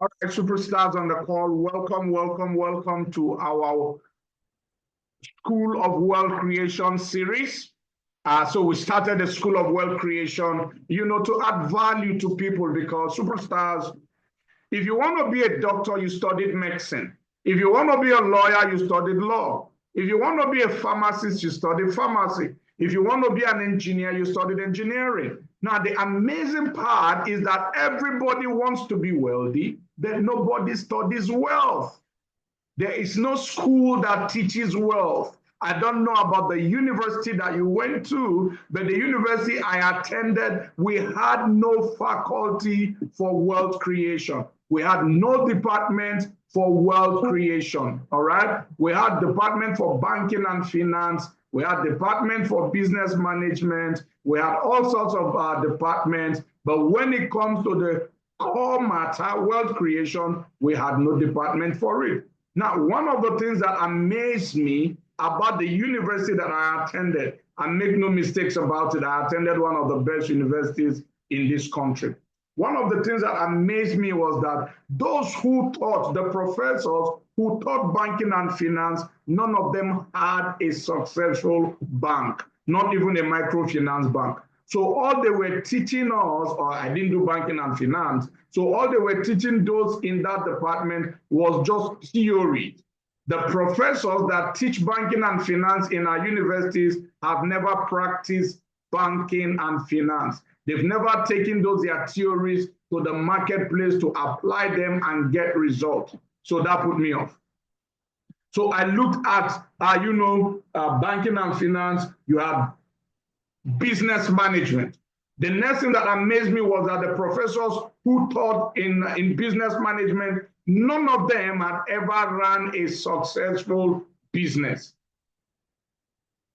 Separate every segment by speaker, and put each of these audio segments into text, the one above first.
Speaker 1: All right, superstars on the call, welcome to our School of Wealth Creation series. So we started the School of Wealth Creation, to add value to people, because superstars, if you want to be a doctor, you studied medicine. If you want to be a lawyer, you studied law. If you want to be a pharmacist, you studied pharmacy. If you want to be an engineer, you studied engineering. Now, the amazing part is that everybody wants to be wealthy, but nobody studies wealth. There is no school that teaches wealth. I don't know about the university that you went to, but the university I attended, we had no faculty for wealth creation. We had no department for wealth creation, all right? We had department for banking and finance. We had department for business management. We had all sorts of departments. But when it comes to the core matter, wealth creation, we had no department for it. Now, one of the things that amazed me about the university that I attended, and make no mistakes about it, I attended one of the best universities in this country. One of the things that amazed me was that those who taught, the professors who taught banking and finance, none of them had a successful bank, not even a microfinance bank. So all they were teaching us, or I didn't do banking and finance, so all they were teaching those in that department was just theory. The professors that teach banking and finance in our universities have never practiced banking and finance. They've never taken those their theories to the marketplace to apply them and get results. So that put me off. So I looked at, banking and finance. You have business management. The next thing that amazed me was that the professors who taught in business management, none of them had ever run a successful business.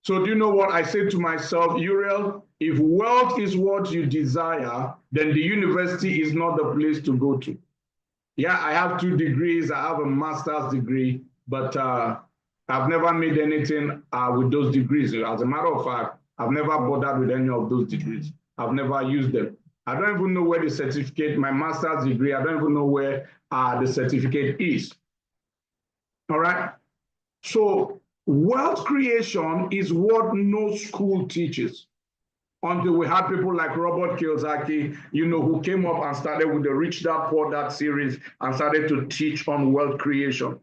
Speaker 1: So do you know what I said to myself, Uriel? If wealth is what you desire, then the university is not the place to go to. Yeah, I have 2 degrees. I have a master's degree, but I've never made anything with those degrees. As a matter of fact, I've never bothered with any of those degrees. I've never used them. I don't even know where the certificate, my master's degree, I don't even know where the certificate is. All right? So wealth creation is what no school teaches, until we had people like Robert Kiyosaki, who came up and started with the Rich Dad Poor Dad series and started to teach on wealth creation.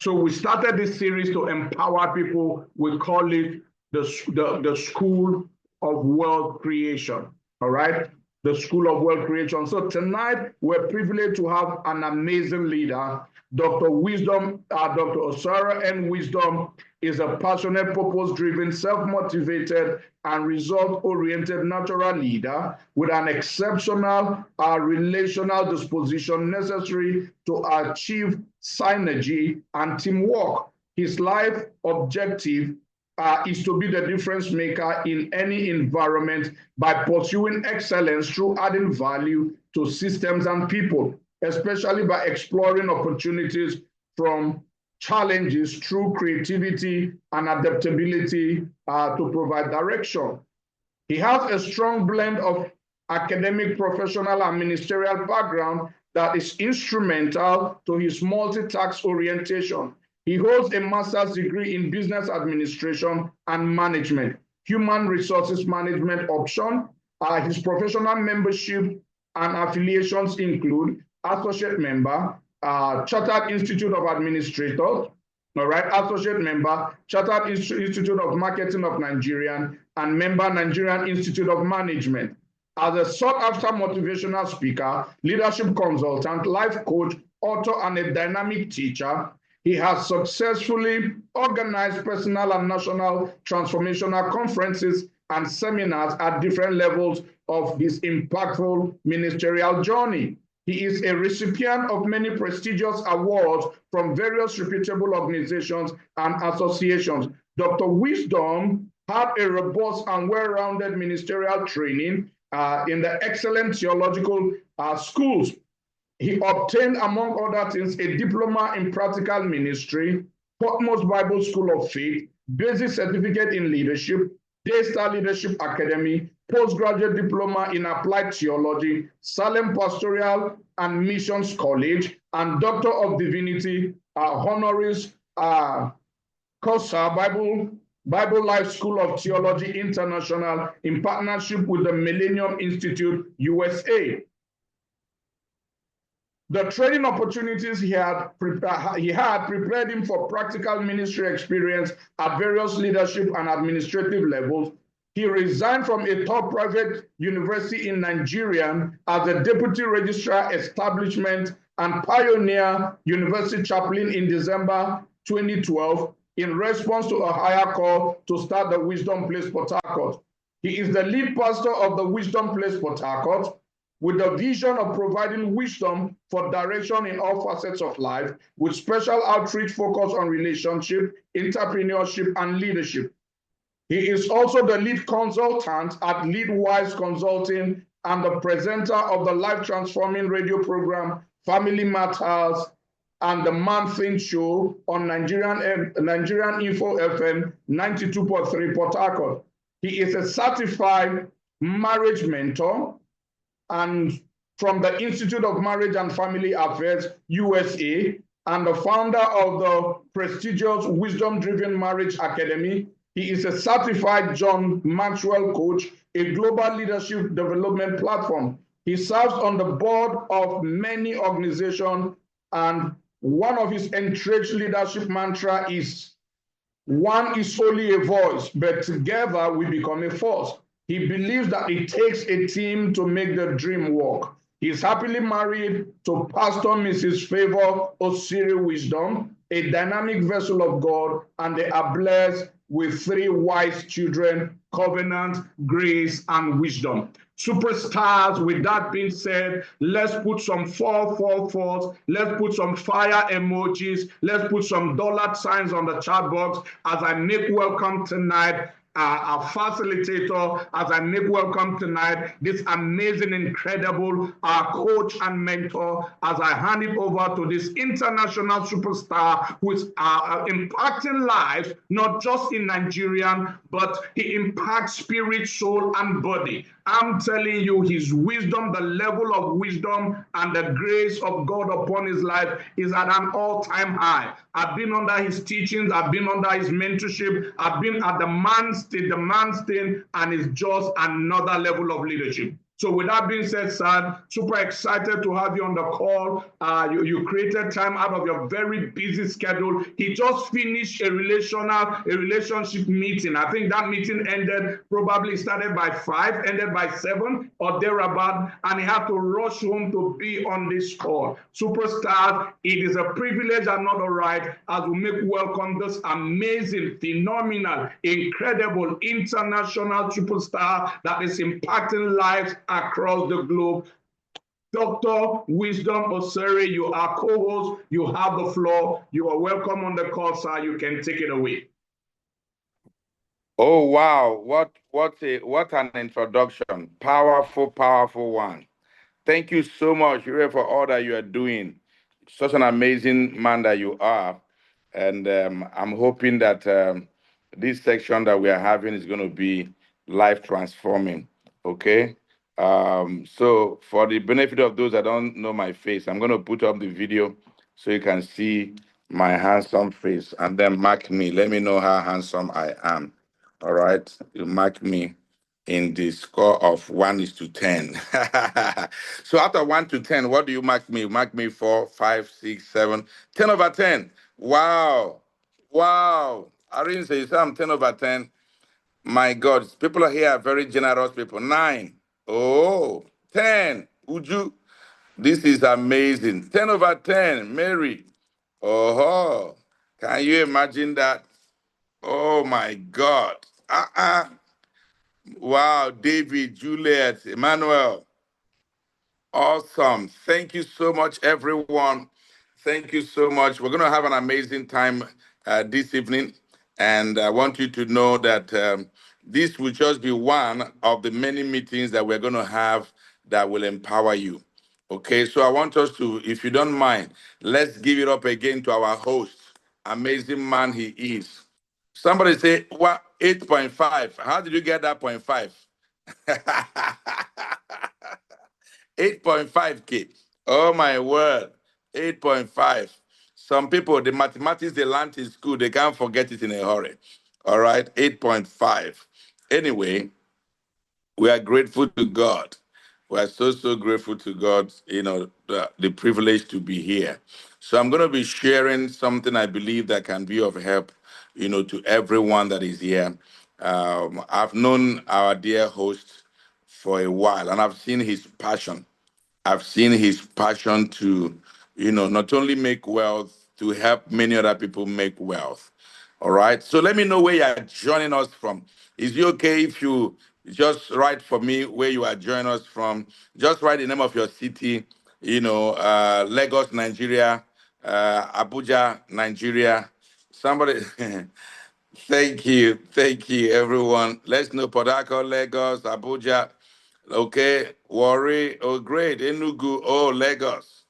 Speaker 1: So we started this series to empower people. We call it the School of Wealth Creation, all right? The School of Wealth Creation. So tonight, we're privileged to have an amazing leader. Dr. Wisdom, Dr. Osara N. Wisdom is a passionate, purpose-driven, self-motivated, and result-oriented natural leader with an exceptional relational disposition necessary to achieve synergy and teamwork. His life objective is to be the difference maker in any environment by pursuing excellence through adding value to systems and people, especially by exploring opportunities from challenges through creativity and adaptability to provide direction. He has a strong blend of academic, professional, and ministerial background that is instrumental to his multi-task orientation. He holds a master's degree in business administration and management, human resources management option. His professional membership and affiliations include associate member, Chartered Institute of Administrators, all right, associate member, Chartered Institute of Marketing of Nigeria, and member Nigerian Institute of Management. As a sought-after motivational speaker, leadership consultant, life coach, author, and a dynamic teacher, he has successfully organized personal and national transformational conferences and seminars at different levels of his impactful ministerial journey. He is a recipient of many prestigious awards from various reputable organizations and associations. Dr. Wisdom had a robust and well-rounded ministerial training in the excellent theological schools. He obtained, among other things, a diploma in practical ministry, Portsmouth Bible School of Faith, basic certificate in leadership, Daystar Leadership Academy, postgraduate diploma in applied theology, Salem Pastoral and Missions College, and Doctor of Divinity, honoris COSA, Bible Life School of Theology International, in partnership with the Millennium Institute, USA. The training opportunities he had prepared him for practical ministry experience at various leadership and administrative levels. He resigned from a top private university in Nigeria as a deputy registrar establishment and pioneer university chaplain in December 2012 in response to a higher call to start the Wisdom Place Port Harcourt. He is the lead pastor of the Wisdom Place Port Harcourt, with the vision of providing wisdom for direction in all facets of life, with special outreach focus on relationship, entrepreneurship, and leadership. He is also the lead consultant at LeadWise Consulting and the presenter of the life-transforming radio program Family Matters and the Man Thing Show on Nigerian Info FM 92.3 Port Harcourt. He is a certified marriage mentor and from the Institute of Marriage and Family Affairs, USA, and the founder of the prestigious Wisdom Driven Marriage Academy. He is a certified John Maxwell coach, a global leadership development platform. He serves on the board of many organizations, and one of his entrenched leadership mantra is, "One is only a voice, but together we become a force." He believes that it takes a team to make the dream work. He is happily married to Pastor Mrs. Favor Osiri Wisdom, a dynamic vessel of God, and they are blessed with 3 wise children, Covenant, Grace, and Wisdom. Superstars, with that being said, let's put some 444s, let's put some fire emojis, let's put some dollar signs on the chat box as I make welcome tonight our facilitator, as I make welcome tonight this amazing, incredible coach and mentor, as I hand it over to this international superstar who is impacting lives, not just in Nigeria, but he impacts spirit, soul, and body. I'm telling you, his wisdom, the level of wisdom and the grace of God upon his life is at an all-time high. I've been under his teachings, I've been under his mentorship, I've been at the man's thing, and it's just another level of leadership. So with that being said, sir, super excited to have you on the call. You created time out of your very busy schedule. He just finished a relationship meeting. I think that meeting probably started by 5, ended by 7 or thereabout, and he had to rush home to be on this call. Superstars, it is a privilege and not a right as we make welcome this amazing, phenomenal, incredible, international superstar that is impacting lives across the globe. Dr. Wisdom Osiri, you are co-host, you have the floor. You are welcome on the call, sir. You can take it away.
Speaker 2: Oh, wow. What an introduction. Powerful one. Thank you so much, Ure, for all that you are doing. Such an amazing man that you are. And I'm hoping that this section that we are having is going to be life transforming. Okay? So for the benefit of those that don't know my face, I'm going to put up the video so you can see my handsome face and then mark me. Let me know how handsome I am. All right? You mark me in the score of 1:10. So after 1 to 10, what do you mark me? You mark me 4, 5, 6, 7, 10 over 10. Wow. I didn't say I'm 10 over 10. My God, people here are very generous people. 9. Oh, 10. Uju. This is amazing. 10 over 10. Mary. Oh, can you imagine that? Oh my God. Wow, David, Juliet, Emmanuel. Awesome. Thank you so much, everyone. Thank you so much. We're going to have an amazing time this evening. And I want you to know that this will just be one of the many meetings that we're going to have that will empower you. Okay, so I want us to, if you don't mind, let's give it up again to our host. Amazing man he is. Somebody say, what, 8.5. How did you get that 0.5? 8.5K. Oh my word. 8.5. Some people, the mathematics they learned in school, they can't forget it in a hurry. All right. 8.5. Anyway, we are grateful to God. We are so grateful to God, the privilege to be here. So I'm going to be sharing something I believe that can be of help, to everyone that is here. I've known our dear host for a while, and I've seen his passion. I've seen his passion to, not only make wealth, to help many other people make wealth. All right. So let me know where you are joining us from. Is it okay if you just write for me where you are joining us from? Just write the name of your city, Lagos, Nigeria, Abuja, Nigeria. Somebody, thank you, everyone. Let's know Port Harcourt, Lagos, Abuja. Okay, Warri, oh great, Enugu, oh Lagos,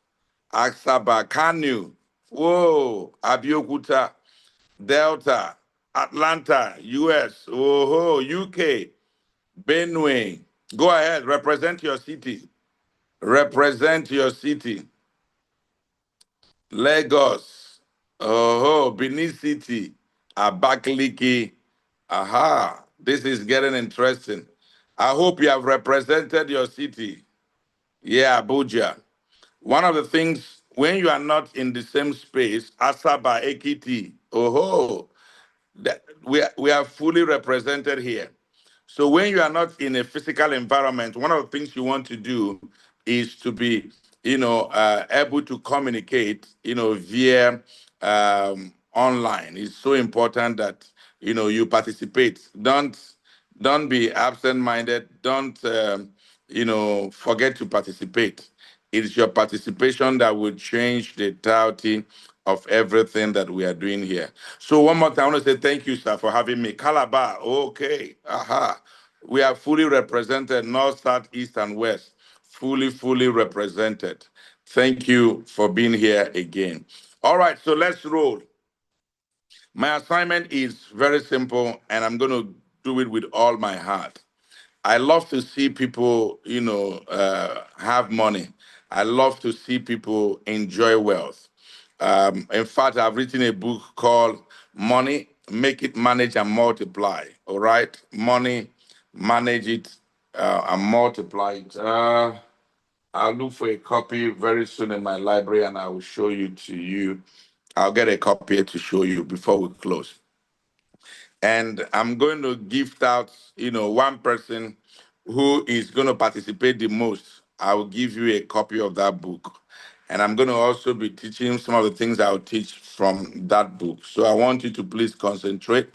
Speaker 2: Asaba, Kanu, whoa, Abeokuta, Delta, Atlanta, US, oh UK, Benue. Go ahead, represent your city. Represent your city. Lagos, oh Benin City, Abakaliki. Aha, this is getting interesting. I hope you have represented your city. Yeah, Abuja. One of the things when you are not in the same space, Asaba, Ekiti, we are fully represented here. So when you are not in a physical environment, one of the things you want to do is to be, able to communicate, via online. It's so important that you participate. Don't be absent-minded. Don't forget to participate. It's your participation that will change the entirety of everything that we are doing here. So one more time, I want to say thank you, sir, for having me. Calabar, okay. Aha. We are fully represented, north, south, east, and west. Fully represented. Thank you for being here again. All right, so let's roll. My assignment is very simple, and I'm going to do it with all my heart. I love to see people, have money. I love to see people enjoy wealth. In fact, I've written a book called Money, Make It, Manage, and Multiply. All right? Money, manage it, and multiply it. I'll look for a copy very soon in my library and I will show you to you. I'll get a copy to show you before we close. And I'm going to gift out, one person who is going to participate the most. I will give you a copy of that book. And I'm going to also be teaching some of the things I'll teach from that book. So I want you to please concentrate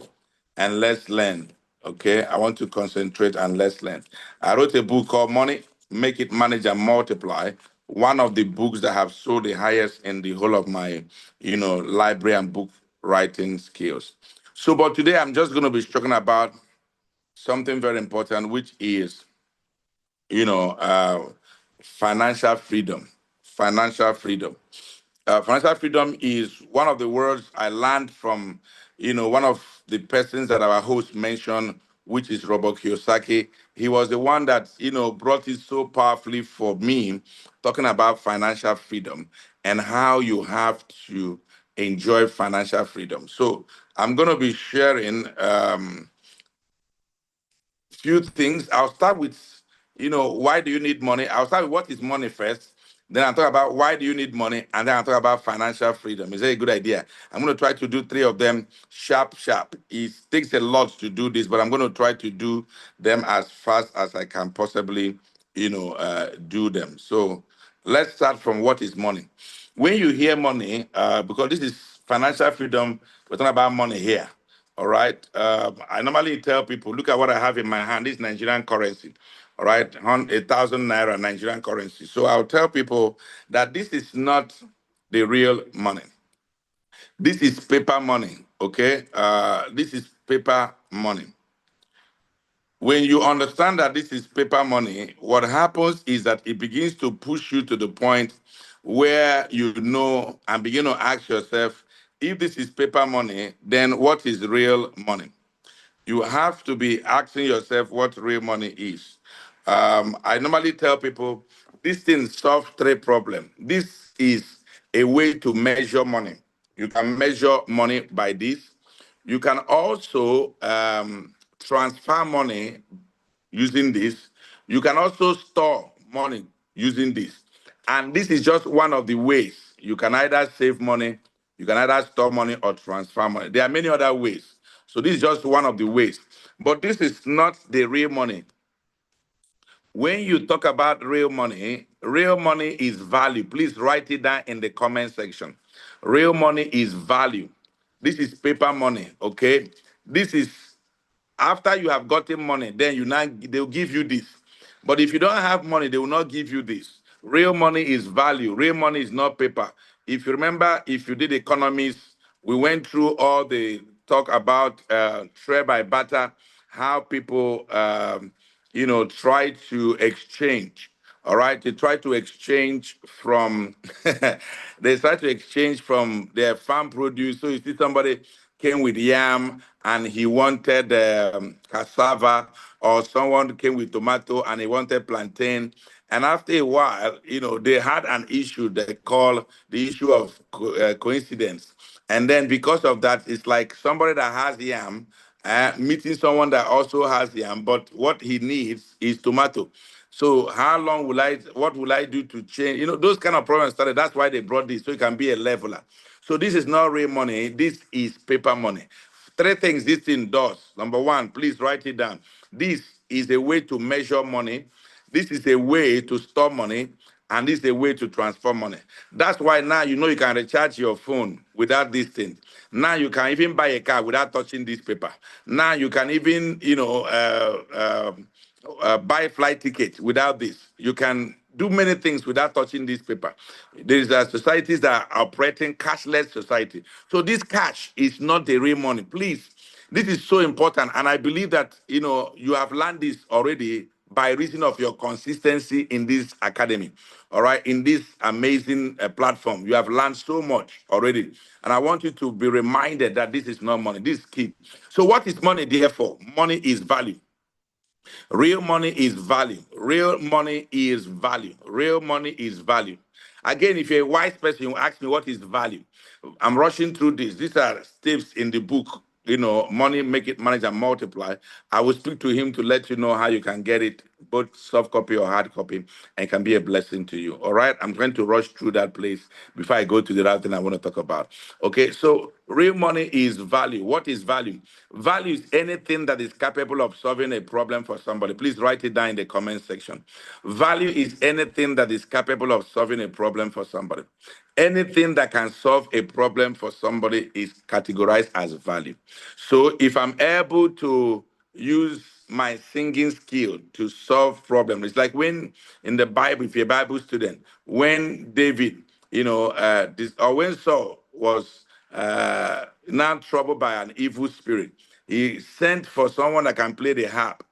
Speaker 2: and let's learn. Okay? I want to concentrate and let's learn. I wrote a book called Money, Make It, Manage, and Multiply. One of the books that have sold the highest in the whole of my, library and book writing skills. So, but today I'm just going to be talking about something very important, which is, you know, uh, financial freedom. Financial freedom. Financial freedom is one of the words I learned from, one of the persons that our host mentioned, which is Robert Kiyosaki. He was the one that, brought it so powerfully for me, talking about financial freedom and how you have to enjoy financial freedom. So I'm going to be sharing few things. I'll start with, why do you need money? I'll start with what is money first. Then I'll talk about why do you need money, and then I'll talk about financial freedom. Is that a good idea? I'm going to try to do three of them sharp. It takes a lot to do this, but I'm going to try to do them as fast as I can possibly, do them. So let's start from what is money. When you hear money, because this is financial freedom, we're talking about money here. All right. I normally tell people, look at what I have in my hand. This is Nigerian currency. All right. 1,000 naira Nigerian currency. So I'll tell people that this is not the real money. This is paper money. Okay. This is paper money. When you understand that this is paper money, what happens is that it begins to push you to the point where you know and begin to ask yourself, if this is paper money, then what is real money? You have to be asking yourself what real money is. I normally tell people this thing solves three problems. This is a way to measure money. You can measure money by this. You can also transfer money using this. You can also store money using this. And this is just one of the ways you can either save money, you can either store money or transfer money. There are many other ways. So this is just one of the ways. But this is not the real money. When you talk about real money is value. Please write it down in the comment section. Real money is value. This is paper money, okay? This is after you have gotten money, then they'll give you this. But if you don't have money, they will not give you this. Real money is value. Real money is not paper. If you remember, if you did economics, we went through all the talk about trade by barter, how people try to exchange. All right, they try to exchange from their farm produce. So you see somebody came with yam and he wanted cassava, or someone came with tomato and he wanted plantain. And after a while, they had an issue they call the issue of coincidence. And then because of that, it's like somebody that has yam meeting someone that also has yam, but what he needs is tomato. So what will I do to change? Those kind of problems started. That's why they brought this, so it can be a leveler. So this is not real money. This is paper money. Three things this thing does. Number one, please write it down. This is a way to measure money. This is a way to store money. And this is a way to transfer money. That's why now you can recharge your phone without this thing. Now you can even buy a car without touching this paper. Now you can even, buy flight tickets without this. You can do many things without touching this paper. There's societies that are operating cashless society. So this cash is not the real money. Please, this is so important. And I believe that, you have learned this already by reason of your consistency in this academy. All right, in this amazing platform. You have learned so much already. And I want you to be reminded that this is not money. This is key. So what is money there for? Money is value. Real money is value. Real money is value. Real money is value. Again, if you're a wise person, you ask me what is value. I'm rushing through this. These are steps in the book. Money, make it, manage, and multiply. I will speak to him to let you know how you can get it, both soft copy or hard copy, and it can be a blessing to you. All right. I'm going to rush through that place before I go to the other thing I want to talk about. Okay. So real money is value. What is value? Value is anything that is capable of solving a problem for somebody. Please write it down in the comment section. Value is anything that is capable of solving a problem for somebody. Anything that can solve a problem for somebody is categorized as value. So if I'm able to use my singing skill to solve problems, it's like when in the Bible, if you're a Bible student, when David, or when Saul was now troubled by an evil spirit, he sent for someone that can play the harp.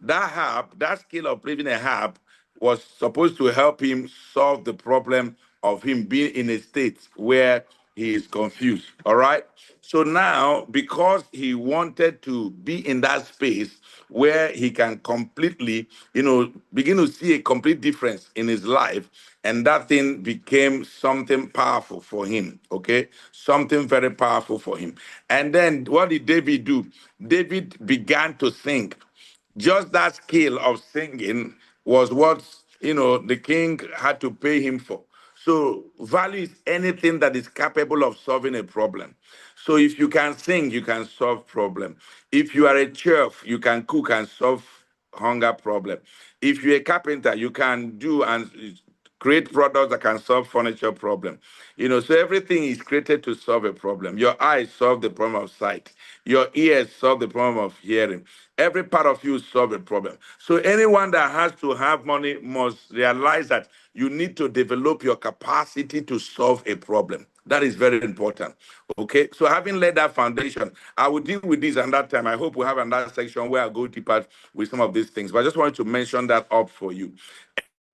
Speaker 2: That harp, that skill of playing a harp, was supposed to help him solve the problem of him being in a state where he is confused. All right. So now, because he wanted to be in that space where he can completely, begin to see a complete difference in his life, and that thing became something powerful for him. Okay. Something very powerful for him. And then what did David do? David began to sing. Just that skill of singing was what the king had to pay him for. So value is anything that is capable of solving a problem. So if you can sing, you can solve problem. If you are a chef, you can cook and solve hunger problem. If you're a carpenter, you can do and create products that can solve furniture problem. So everything is created to solve a problem. Your eyes solve the problem of sight. Your ears solve the problem of hearing. Every part of you solve a problem. So anyone that has to have money must realize that you need to develop your capacity to solve a problem. That is very important. Okay. So having laid that foundation, I will deal with this another time. I hope we have another section where I go deeper with some of these things. But I just wanted to mention that up for you.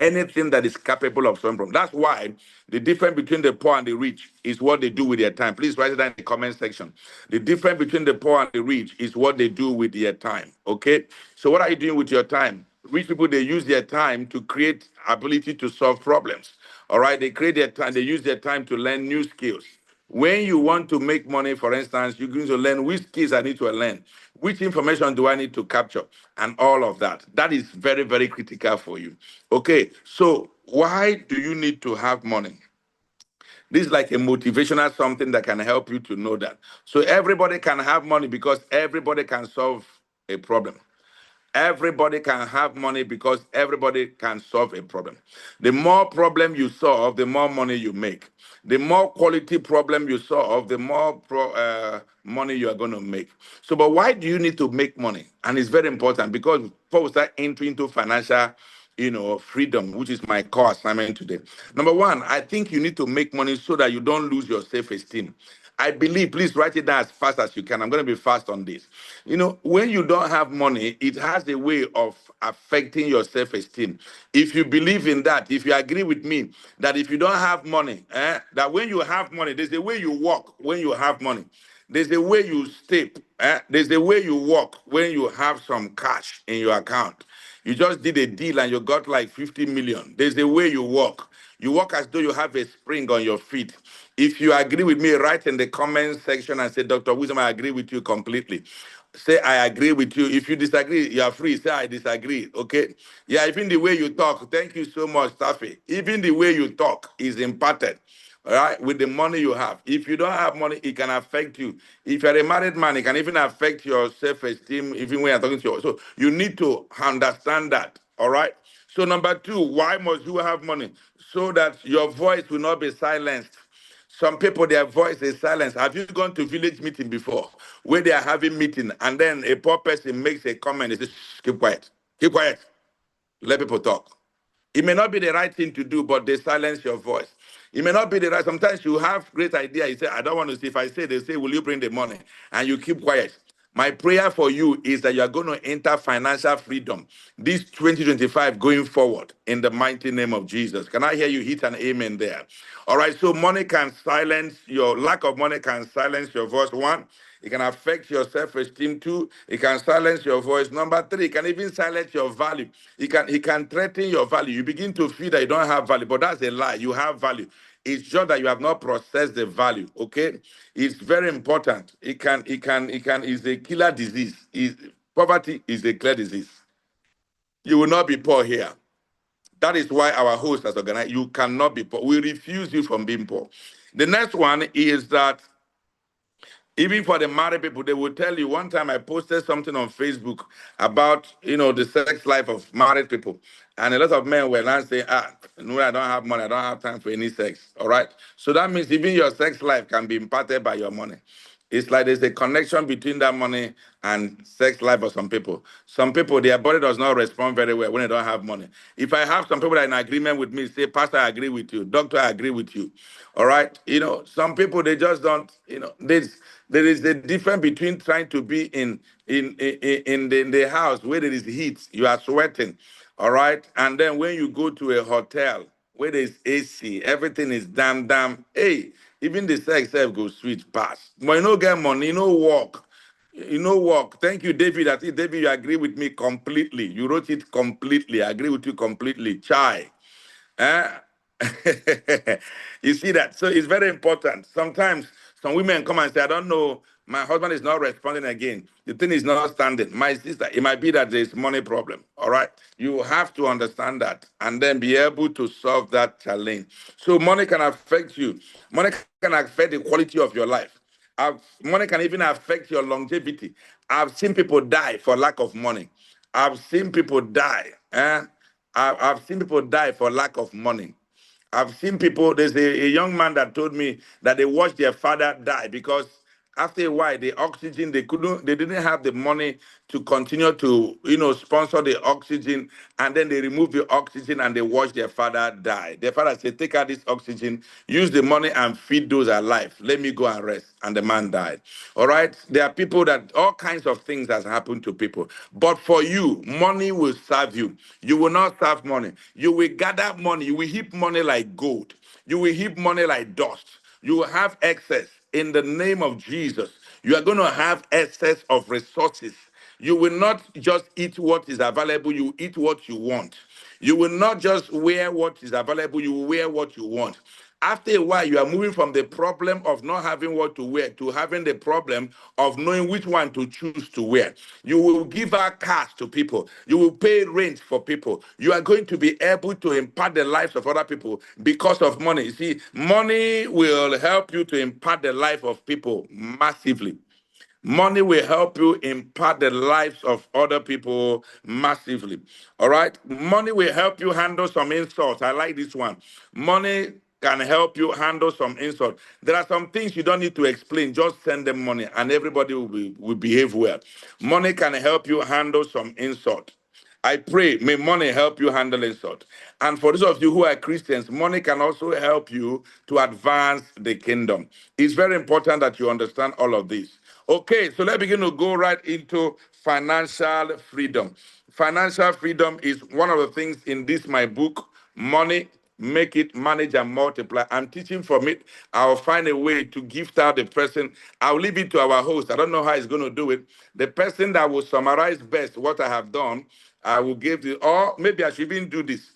Speaker 2: Anything that is capable of solving problems. That's why the difference between the poor and the rich is what they do with their time. Please write it down in the comment section. The difference between the poor and the rich is what they do with their time. Okay. So what are you doing with your time? Rich people, they use their time to create ability to solve problems. All right, they create their time, they use their time to learn new skills. When you want to make money, for instance, you're going to learn which skills I need to learn, which information do I need to capture, and all of that. That is very, very critical for you. Okay, so why do you need to have money? This is like a motivational something that can help you to know that. So everybody can have money because everybody can solve a problem. Everybody can have money because everybody can solve a problem. The more problem you solve, the more money you make. The more quality problem you solve, the more money you are going to make. So, but why do you need to make money? And it's very important because before we start entering into financial, freedom, which is my core assignment today. Number one, I think you need to make money so that you don't lose your self-esteem. I believe, please write it down as fast as you can. I'm going to be fast on this. When you don't have money, it has a way of affecting your self esteem. If you believe in that, if you agree with me that if you don't have money, that when you have money, there's a way you walk when you have money. There's a way you step. There's a way you walk when you have some cash in your account. You just did a deal and you got like 50 million. There's a way you walk. You walk as though you have a spring on your feet. If you agree with me, write in the comment section and say, Dr. Wisdom, I agree with you completely. Say, I agree with you. If you disagree, you are free. Say, I disagree. Okay? Yeah, even the way you talk, thank you so much, Taffy. Even the way you talk is imparted. All right, with the money you have. If you don't have money, it can affect you. If you're a married man, it can even affect your self-esteem, even when you're talking to your. So you need to understand that. All right. So number two, why must you have money? So that your voice will not be silenced. Some people, their voice is silenced. Have you gone to village meeting before, where they are having meeting, and then a poor person makes a comment? They say, "Shh, keep quiet, keep quiet, let people talk." It may not be the right thing to do, but they silence your voice. It may not be the right. Sometimes you have great idea. You say, I don't want to see. If I say, they say, will you bring the money? And you keep quiet. My prayer for you is that you are going to enter financial freedom this 2025 going forward in the mighty name of Jesus. Can I hear you hit an amen there? All right. So money can silence your lack of money can silence your voice. One, it can affect your self-esteem. Two, it can silence your voice. Number three, it can even silence your value. It can threaten your value. You begin to feel that you don't have value, but that's a lie. You have value. It's just that you have not processed the value. Okay, it's very important. It's a killer disease. Poverty is a clear disease. You will not be poor here. That is why our host has organized. You cannot be poor. We refuse you from being poor. The next one is that even for the married people, they will tell you. One time I posted something on Facebook about, the sex life of married people. And a lot of men were not saying, no, I don't have money. I don't have time for any sex. All right. So that means even your sex life can be impacted by your money. It's like there's a connection between that money and sex life for some people. Some people, their body does not respond very well when they don't have money. If I have some people that are in agreement with me, say, Pastor, I agree with you. Doctor, I agree with you. All right. Some people, they just don't, there is a difference between trying to be in the house where there is heat, you are sweating. All right. And then when you go to a hotel where there's AC, everything is damn. Hey, even the sex self goes sweet pass. But you no get money, you no work. You know work. Thank you, David. I think David, you agree with me completely. You wrote it completely. I agree with you completely. Chai. Eh? You see that? So it's very important. Sometimes some women come and say, I don't know, my husband is not responding again. The thing is not standing. My sister, it might be that there's money problem. All right. You have to understand that and then be able to solve that challenge. So money can affect you. Money can affect the quality of your life. Money can even affect your longevity. I've seen people die for lack of money. I've seen people die. I've seen people die for lack of money. I've seen people, there's a young man that told me that they watched their father die because after a while, the oxygen, they didn't have the money to continue to, sponsor the oxygen. And then they removed the oxygen and they watched their father die. Their father said, take out this oxygen, use the money and feed those alive. Let me go and rest. And the man died. All right. There are people that all kinds of things has happened to people. But for you, money will serve you. You will not serve money. You will gather money. You will heap money like gold. You will heap money like dust. You will have excess in the name of Jesus. You are going to have excess of resources. You will not just eat what is available, you eat what you want. You will not just wear what is available, you will wear what you want. After a while, you are moving from the problem of not having what to wear to having the problem of knowing which one to choose to wear. You will give out cars to people. You will pay rent for people. You are going to be able to impact the lives of other people because of money. You see, money will help you to impact the life of people massively. Money will help you impact the lives of other people massively. All right. Money will help you handle some insults. I like this one. Money can help you handle some insult. There are some things you don't need to explain. Just send them money and everybody will behave well. Money can help you handle some insult. I pray, may money help you handle insult. And for those of you who are Christians, money can also help you to advance the kingdom. It's very important that you understand all of this. Okay, so let's begin to go right into financial freedom. Financial freedom is one of the things in this, my book, Money, Make It, Manage, and Multiply. I'm teaching from it. I'll find a way to gift out the person. I'll leave it to our host. I don't know how he's going to do it. The person that will summarize best what I have done, I will give you, or maybe I should even do this.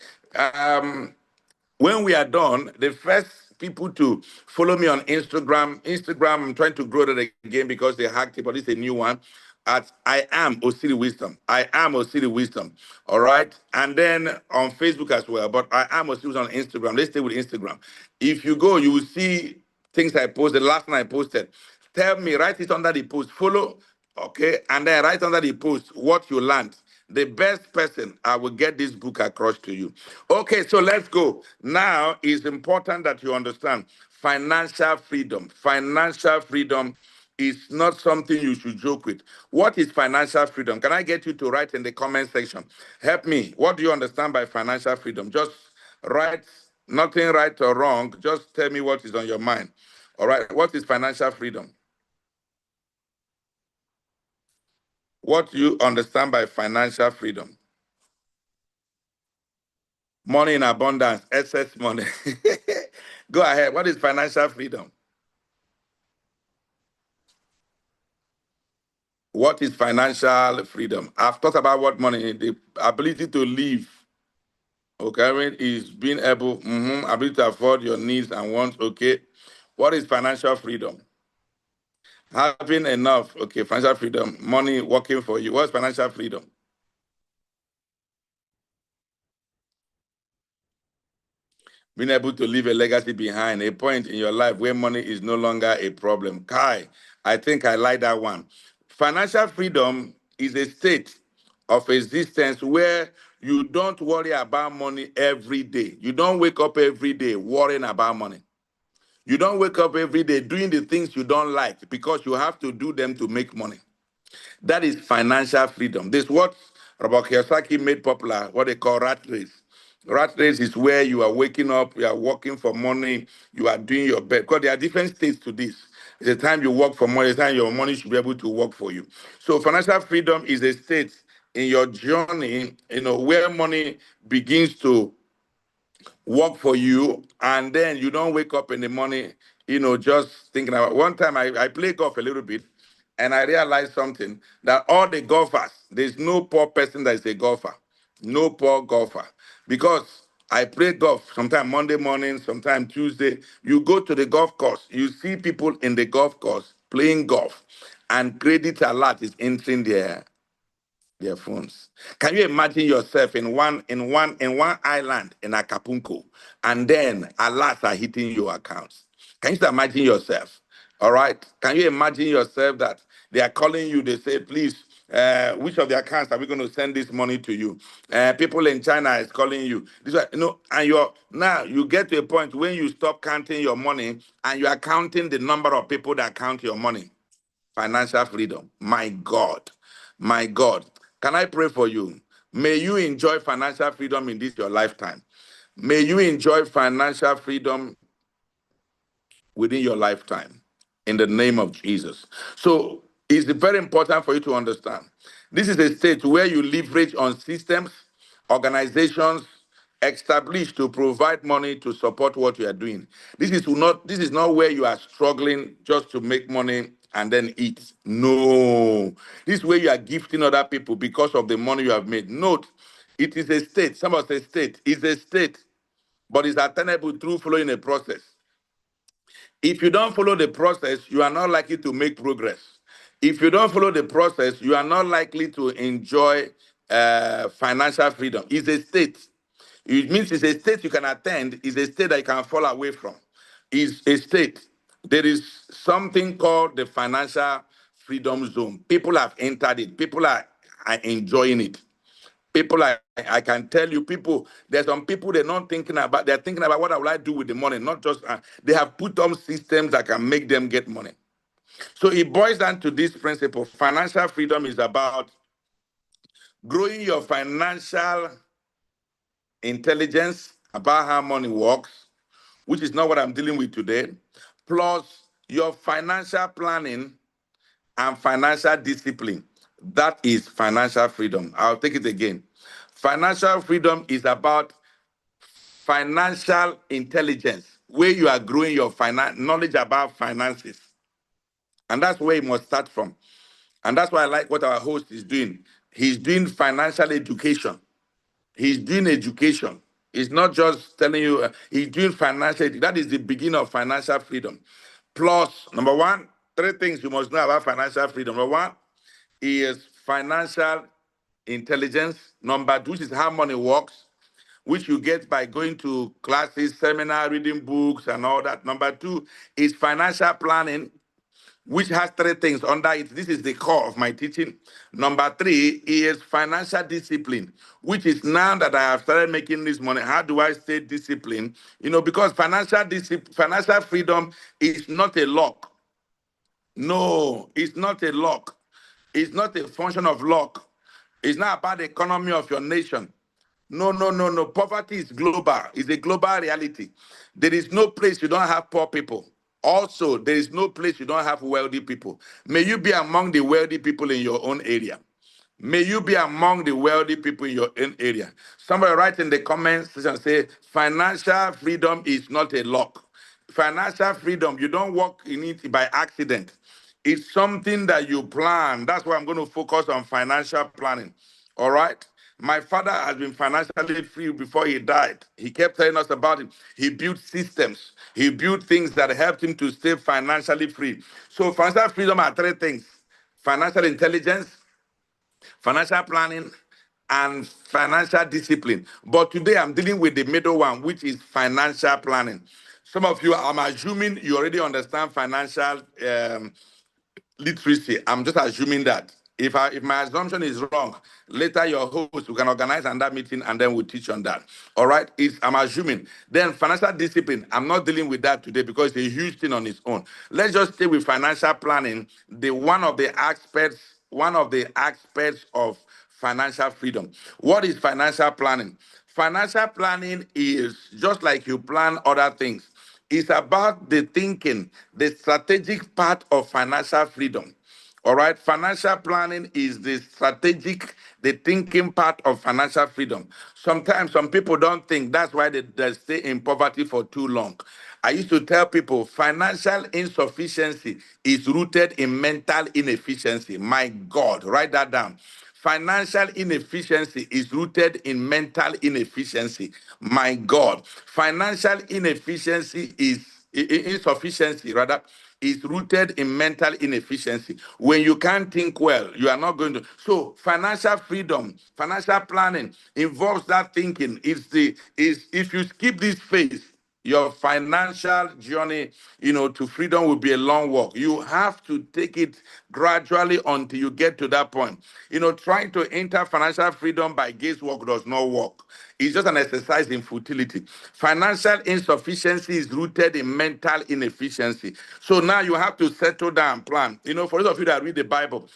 Speaker 2: When we are done, the first people to follow me on Instagram, I'm trying to grow that again because they hacked it, but it's a new one. At I am Osiri Wisdom. I am Osiri Wisdom. All right. And then on Facebook as well. But I am Osiri Wisdom on Instagram. Let's stay with Instagram. If you go, you will see things I posted. Last night I posted. Tell me, write it under the post. Follow, okay, and then write under the post what you learned. The best person, I will get this book across to you. Okay, so let's go. Now, it's important that you understand financial freedom. Financial freedom is not something you should joke with. What is financial freedom? Can I get you to write in the comment section? Help me. What do you understand by financial freedom? Just write, nothing right or wrong. Just tell me what is on your mind. All right. What is financial freedom? What do you understand by financial freedom? Money in abundance, excess money. Go ahead. What is financial freedom? What is financial freedom? I've talked about what money, the ability to live. Okay, I mean, is being able, ability to afford your needs and wants. Okay. What is financial freedom? Having enough. Okay, financial freedom. Money working for you. What's financial freedom? Being able to leave a legacy behind, a point in your life where money is no longer a problem. Kai, I think I like that one. Financial freedom is a state of existence where you don't worry about money every day. You don't wake up every day worrying about money. You don't wake up every day doing the things you don't like because you have to do them to make money. That is financial freedom. This is what Robert Kiyosaki made popular, what they call rat race. Rat race is where you are waking up, you are working for money, you are doing your best. Because there are different states to this. It's the time you work for money, the time your money should be able to work for you. So financial freedom is a state in your journey, where money begins to work for you, and then you don't wake up in the morning, just thinking about. One time I play golf a little bit, and I realized something that all the golfers, there's no poor person that is a golfer, no poor golfer, because I play golf sometime Monday morning, sometime Tuesday. You go to the golf course, you see people in the golf course playing golf, and credit alert is entering their phones. Can you imagine yourself in one island in Acapulco, and then alerts are hitting your accounts? Can you imagine yourself? All right. Can you imagine yourself that they are calling you? They say, please, which of the accounts are we going to send this money to you? People in China is calling you. And now you get to a point when you stop counting your money and you are counting the number of people that count your money. Financial freedom. My God. My God. Can I pray for you? May you enjoy financial freedom in this your lifetime. May you enjoy financial freedom within your lifetime in the name of Jesus. So it's very important for you to understand. This is a state where you leverage on systems, organizations established to provide money to support what you are doing. This is not where you are struggling just to make money and then eat. No. This way you are gifting other people because of the money you have made. Note, it is a state. Some of the state is a state, but it's attainable through following a process. If you don't follow the process, you are not likely to make progress. If you don't follow the process, you are not likely to enjoy financial freedom. It's a state. It means it's a state you can attend, it's a state that you can fall away from. It's a state. There is something called the financial freedom zone. People have entered it, people are enjoying it. People, I can tell you, people, there's some people they're not thinking about, they're thinking about what I would I do with the money, not just, they have put on systems that can make them get money. So it boils down to this principle. Financial freedom is about growing your financial intelligence about how money works, which is not what I'm dealing with today, plus your financial planning and financial discipline. That is financial freedom. I'll take it again. Financial freedom is about financial intelligence, where you are growing your knowledge about finances. And that's where you must start from. And that's why I like what our host is doing. He's doing financial education. He's doing education. He's not just telling you, he's doing financial. That is the beginning of financial freedom. Plus, number one, three things you must know about financial freedom. Number one is financial intelligence. Number two, which is how money works, which you get by going to classes, seminar, reading books, and all that. Number two is financial planning, which has three things under it. This is the core of my teaching. Number three is financial discipline, which is now that I have started making this money, how do I stay disciplined? Because financial freedom is not a luck. No, it's not a luck. It's not a function of luck. It's not about the economy of your nation. No, no, no, no. Poverty is global. It's a global reality. There is no place you don't have poor people. Also, there is no place you don't have wealthy people. May you be among the wealthy people in your own area. May you be among the wealthy people in your own area. Somebody write in the comments section, say, financial freedom is not a luck. Financial freedom, you don't work in it by accident. It's something that you plan. That's why I'm going to focus on financial planning. All right? My father has been financially free before he died. He kept telling us about it. He built systems. He built things that helped him to stay financially free. So financial freedom are three things: financial intelligence, financial planning, and financial discipline. But today I'm dealing with the middle one, which is financial planning. Some of you, I'm assuming you already understand financial literacy. I'm just assuming that. If my assumption is wrong, later your host, we can organize another meeting and then we'll teach on that. All right? I'm assuming. Then financial discipline, I'm not dealing with that today because it's a huge thing on its own. Let's just stay with financial planning, one of the aspects of financial freedom. What is financial planning? Financial planning is just like you plan other things. It's about the thinking, the strategic part of financial freedom. All right. Financial planning is the thinking part of financial freedom. Sometimes some people don't think, that's why they stay in poverty for too long. I used to tell people financial insufficiency is rooted in mental inefficiency. My God, write that down. Financial inefficiency is rooted in mental inefficiency. My God. Financial inefficiency insufficiency rather is rooted in mental inefficiency. When you can't think well, you are not going to. So financial freedom, financial planning involves that thinking. If you skip this phase, your financial journey, to freedom will be a long walk. You have to take it gradually until you get to that point. Trying to enter financial freedom by guesswork does not work. It's just an exercise in futility. Financial insufficiency is rooted in mental inefficiency. So now you have to settle down, plan. For those of you that read the Bible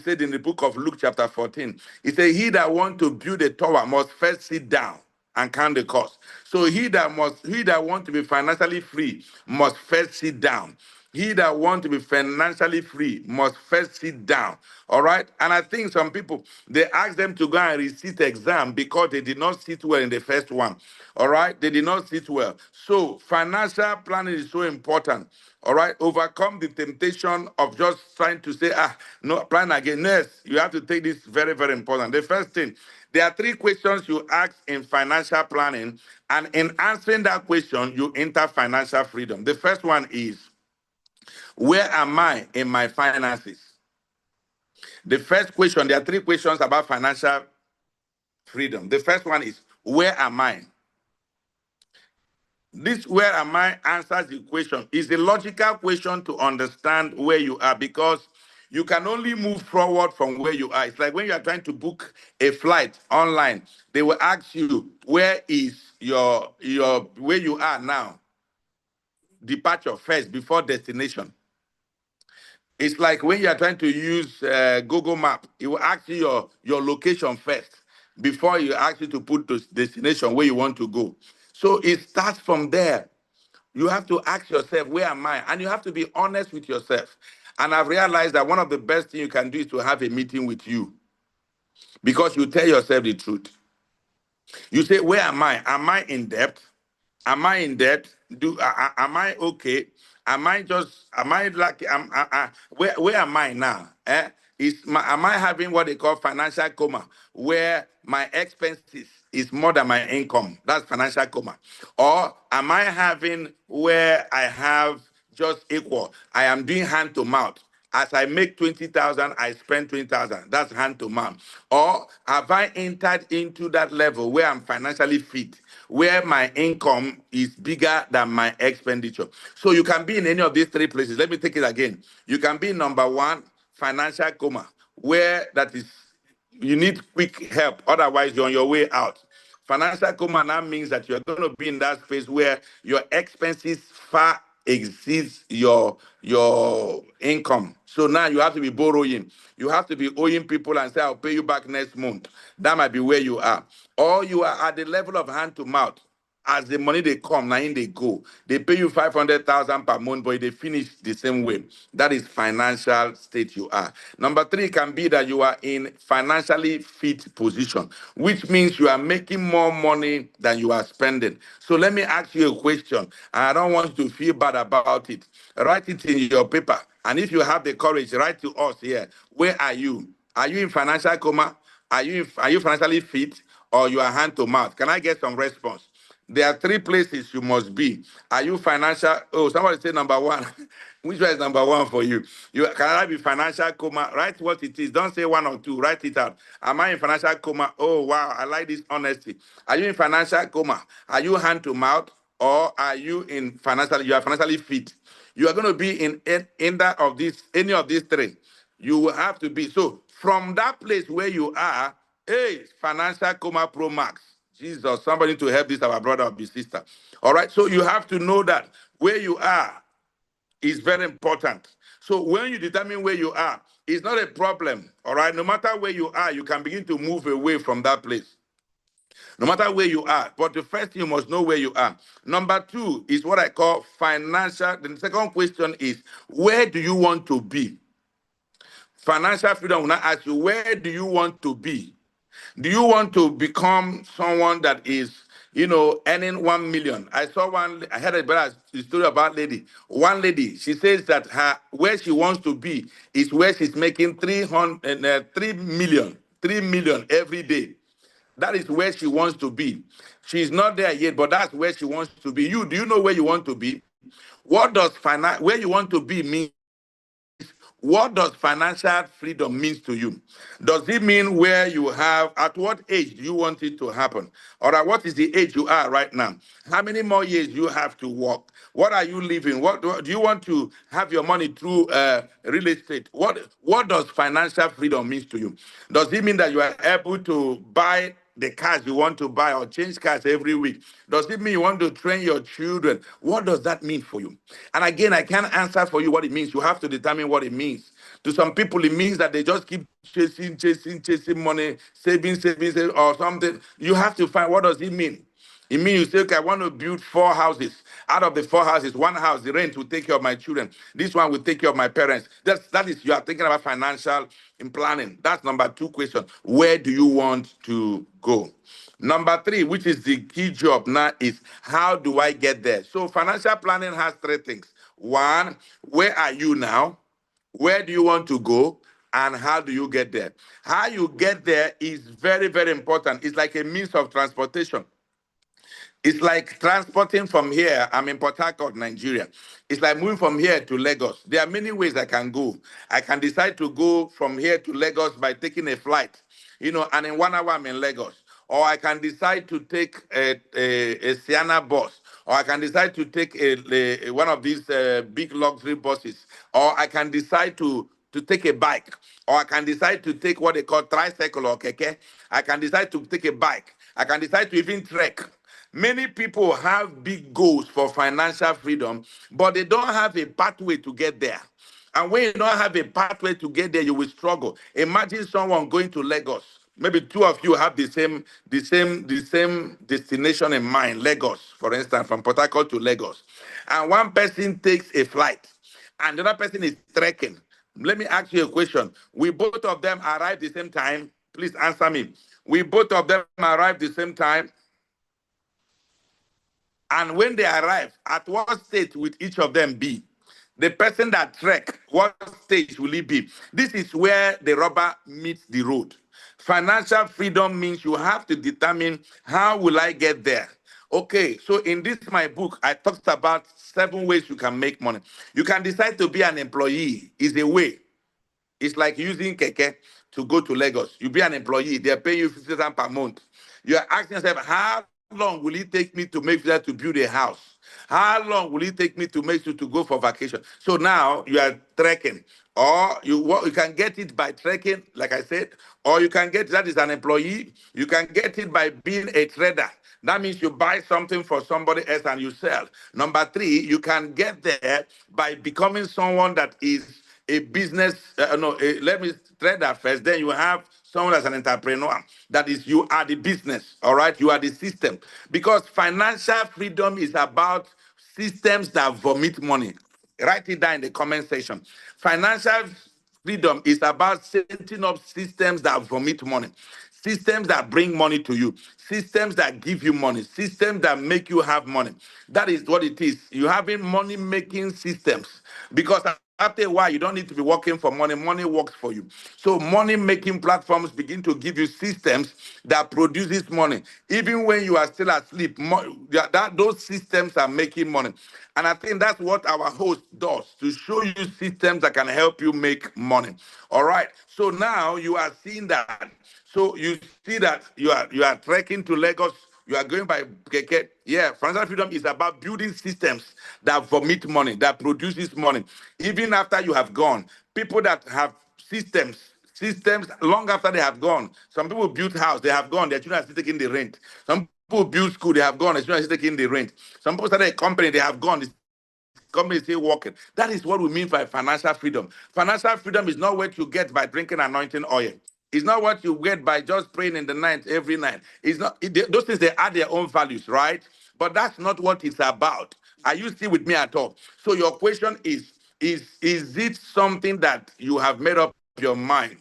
Speaker 2: said in the book of Luke chapter 14, it says, he that want to build a tower must first sit down and count the cost. So he that want to be financially free must first sit down. He that wants to be financially free must first sit down. All right. And I think some people, they ask them to go and resit exam because they did not sit well in the first one. All right. They did not sit well. So financial planning is so important. All right. Overcome the temptation of just trying to say, no, plan again. Yes, you have to take this very, very important. The first thing, there are 3 questions you ask in financial planning. And in answering that question, you enter financial freedom. The first one is, where am I in my finances? The first question, there are 3 questions about financial freedom. The first one is, where am I? This where am I answers the question. It's a logical question to understand where you are, because you can only move forward from where you are. It's like when you are trying to book a flight online, they will ask you, where is your where you are now? Departure first before destination. It's like when you are trying to use Google Map, it will ask you your location first before you ask you to put the destination where you want to go. So it starts from there. You have to ask yourself, where am I? And you have to be honest with yourself. And I've realized that one of the best things you can do is to have a meeting with you, because you tell yourself the truth. You say, where am I? Am I in debt? Am I in debt? Am I okay? Am I like, where am I now? Am I having what they call financial coma, where my expenses is more than my income? That's financial coma. Or am I having where I have just equal? I am doing hand to mouth. As I make 20,000, I spend 20,000. That's hand to mouth. Or have I entered into that level where I'm financially fit, where my income is bigger than my expenditure? So you can be in any of these 3 places. Let me take it again. You can be number 1, financial coma, where that is, you need quick help. Otherwise, you're on your way out. Financial coma now means that you're going to be in that phase where your expenses far exceeds your income. So now you have to be borrowing. You have to be owing people and say, I'll pay you back next month. That might be where you are. Or you are at the level of hand to mouth. As the money they come, now in they go. They pay you 500,000 per month, but they finish the same way. That is financial state you are. Number 3 can be that you are in financially fit position, which means you are making more money than you are spending. So let me ask you a question. I don't want you to feel bad about it. Write it in your paper. And if you have the courage, write to us here. Where are you? Are you in financial coma? Are you financially fit, or you are hand to mouth? Can I get some response? There are 3 places you must be. Are you financial? Oh, somebody say number 1. Which one is number 1 for you? Can I be financial coma? Write what it is. Don't say 1 or 2. Write it out. Am I in financial coma? Oh, wow. I like this honesty. Are you in financial coma? Are you hand to mouth? Or are you in financial? You are financially fit. You are going to be in that of this, any of these 3. You will have to be. So from that place where you are, hey, financial coma pro max. Jesus, somebody to help this our brother or his sister. All right. So you have to know that where you are is very important. So when you determine where you are, it's not a problem. All right. No matter where you are, you can begin to move away from that place. No matter where you are. But the first thing, you must know where you are. Number 2 is what I call financial. The second question is, where do you want to be? Financial freedom will not ask you, where do you want to be? Do you want to become someone that is, earning 1 million? I heard a story about lady. One lady, she says that where she wants to be is where she's making 3 million, 3 million every day. That is where she wants to be. She's not there yet, but that's where she wants to be. Do you know where you want to be? What does where you want to be mean? What does financial freedom means to you? Does it mean where you have, at what age do you want it to happen? Or at what is the age you are right now? How many more years you have to work? What are you living? What do you want to have your money through real estate? What does financial freedom means to you? Does it mean that you are able to buy the cars you want to buy or change cars every week? Does it mean you want to train your children? What does that mean for you? And again, I can't answer for you what it means. You have to determine what it means. To some people, it means that they just keep chasing money, saving, or something. You have to find, what does it mean? It means you say, okay, I want to build 4 houses. Out of the 4 houses, one house, the rent will take care of my children. This one will take care of my parents. That is, you are thinking about financial in planning. That's number 2 question. Where do you want to go? Number 3, which is the key job now, is how do I get there? So financial planning has 3 things. 1, where are you now? Where do you want to go? And how do you get there? How you get there is very, very important. It's like a means of transportation. It's like transporting from here. I'm in Port Harcourt, Nigeria. It's like moving from here to Lagos. There are many ways I can go. I can decide to go from here to Lagos by taking a flight, and in 1 hour I'm in Lagos. Or I can decide to take a Sienna bus, or I can decide to take one of these big luxury buses, or I can decide to take a bike, or I can decide to take what they call tricycle or keke. I can decide to take a bike. I can decide to even trek. Many people have big goals for financial freedom, but they don't have a pathway to get there. And when you don't have a pathway to get there, you will struggle. Imagine someone going to Lagos. Maybe 2 of you have the same destination in mind, Lagos, for instance, from Port Harcourt to Lagos. And one person takes a flight, and the other person is trekking. Let me ask you a question. We both of them arrive the same time? Please answer me. We both of them arrive the same time? And when they arrive, at what state will each of them be? The person that trek, what stage will he be? This is where the rubber meets the road. Financial freedom means you have to determine how will I get there. Okay, so in this my book, I talked about 7 ways you can make money. You can decide to be an employee, is a way. It's like using keke to go to Lagos. You be an employee, they're paying you 50,000 per month. You're asking yourself, how long will it take me to make sure to build a house? How long will it take me to make sure to go for vacation? So now you are trekking, or you can get it by trekking, like I said, or you can get that as an employee. You can get it by being a trader. That means you buy something for somebody else and you sell. Number 3, you can get there by becoming someone that is a business, let me trade that first. Then you have someone as an entrepreneur. That is, you are the business, all right? You are the system. Because financial freedom is about systems that vomit money. Write it down in the comment section. Financial freedom is about setting up systems that vomit money. Systems that bring money to you, systems that give you money, systems that make you have money. That is what it is. You having money making systems, because after a while, you don't need to be working for money. Money works for you. So money-making platforms begin to give you systems that produces money. Even when you are still asleep, those systems are making money. And I think that's what our host does, to show you systems that can help you make money. All right. So now you are seeing that. So you see that you are trekking to Lagos. You are going by keke. Yeah, financial freedom is about building systems that vomit money, that produces money. Even after you have gone, people that have systems long after they have gone. Some people built house, they have gone, their children are still taking the rent. Some people build school, they have gone, their children are still taking the rent. Some people started a company, they have gone, company is still working. That is what we mean by financial freedom. Financial freedom is not what you get by drinking anointing oil. It's not what you get by just praying in the night every night. It's not those things, they add their own values, right? But that's not what it's about. Are you still with me at all? So your question is it something that you have made up your mind?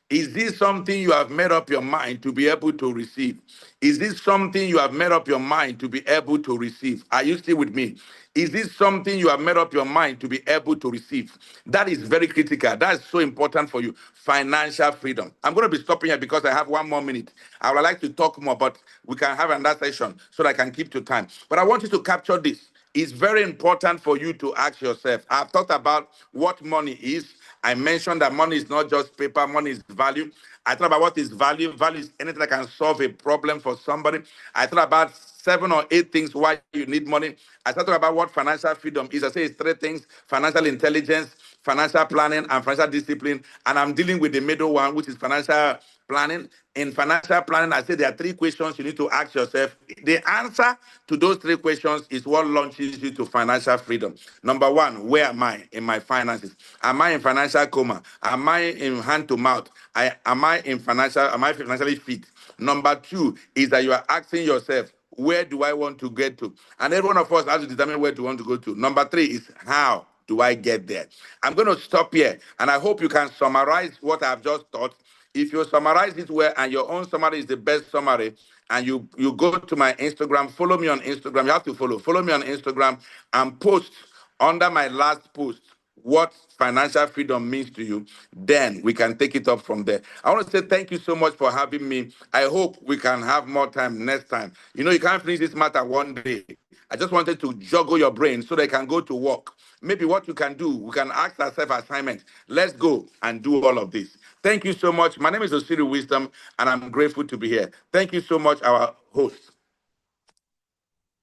Speaker 2: Is this something you have made up your mind to be able to receive? Is this something you have made up your mind to be able to receive? Are you still with me? Is this something you have made up your mind to be able to receive? That is very critical. That's so important for you. Financial freedom. I'm going to be stopping here because I have 1 more minute. I would like to talk more, but we can have another session so that I can keep to time. But I want you to capture this. It's very important for you to ask yourself. I've talked about what money is. I mentioned that money is not just paper, money is value. I thought about what is value. Value is anything that can solve a problem for somebody. I thought about 7 or 8 things why you need money. I thought about what financial freedom is. I say it's 3 things: financial intelligence, financial planning, and financial discipline. And I'm dealing with the middle one, which is financial planning. In financial planning, I say there are 3 questions you need to ask yourself. The answer to those 3 questions is what launches you to financial freedom. Number 1, where am I in my finances? Am I in financial coma? Am I in hand to mouth? Am I financially fit? Number two is that you are asking yourself, where do I want to get to? And every one of us has to determine where to want to go to. Number three is how do I get there? I'm going to stop here, and I hope you can summarize what I've just taught. If you summarize it well, and your own summary is the best summary, and you go to my Instagram, follow me on Instagram. You have to follow me on Instagram and post under my last post what financial freedom means to you, then we can take it up from there. I want to say thank you so much for having me. I hope we can have more time next time. You know, you can't finish this matter one day. I just wanted to juggle your brain so they can go to work. Maybe what you can do, we can ask ourselves assignment. Let's go and do all of this. Thank you so much. My name is Osiri Wisdom, and I'm grateful to be here. Thank you so much, our host.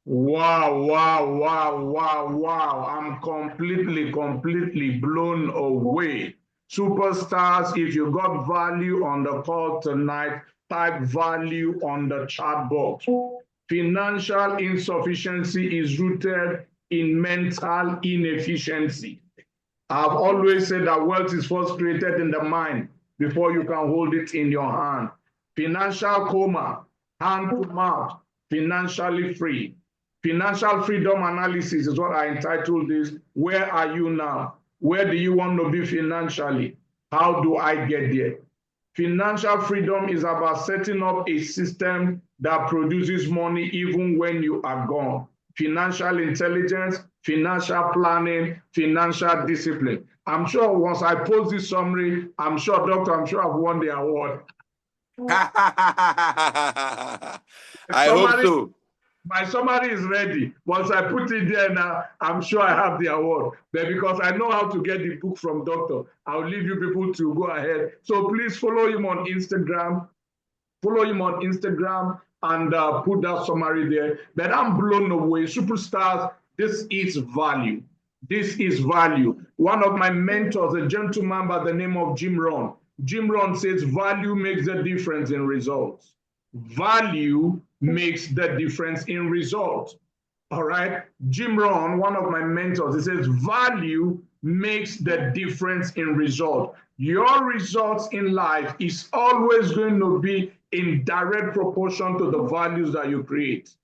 Speaker 1: Wow, wow, wow, wow, wow. I'm completely blown away. Superstars, if you got value on the call tonight, type value on the chat box. Financial insufficiency is rooted in mental inefficiency. I've always said that wealth is first created in the mind before you can hold it in your hand. Financial coma, hand to mouth, financially free. Financial freedom analysis is what I entitled this. Where are you now? Where do you want to be financially? How do I get there? Financial freedom is about setting up a system that produces money even when you are gone. Financial intelligence, financial planning, financial discipline. I'm sure once I post this summary, I'm sure I've won the award.
Speaker 2: I hope so.
Speaker 1: My summary is ready. Once I put it there now, I'm sure I have the award. But because I know how to get the book from Doctor, I'll leave you people to go ahead. So please follow him on Instagram. Follow him on Instagram and put that summary there. But I'm blown away. Superstars, this is value. This is value. One of my mentors, a gentleman by the name of Jim Rohn. Jim Rohn says value makes the difference in results. Value makes the difference in results. All right. Jim Rohn, one of my mentors, he says value makes the difference in result. Your results in life is always going to be in direct proportion to the values that you create.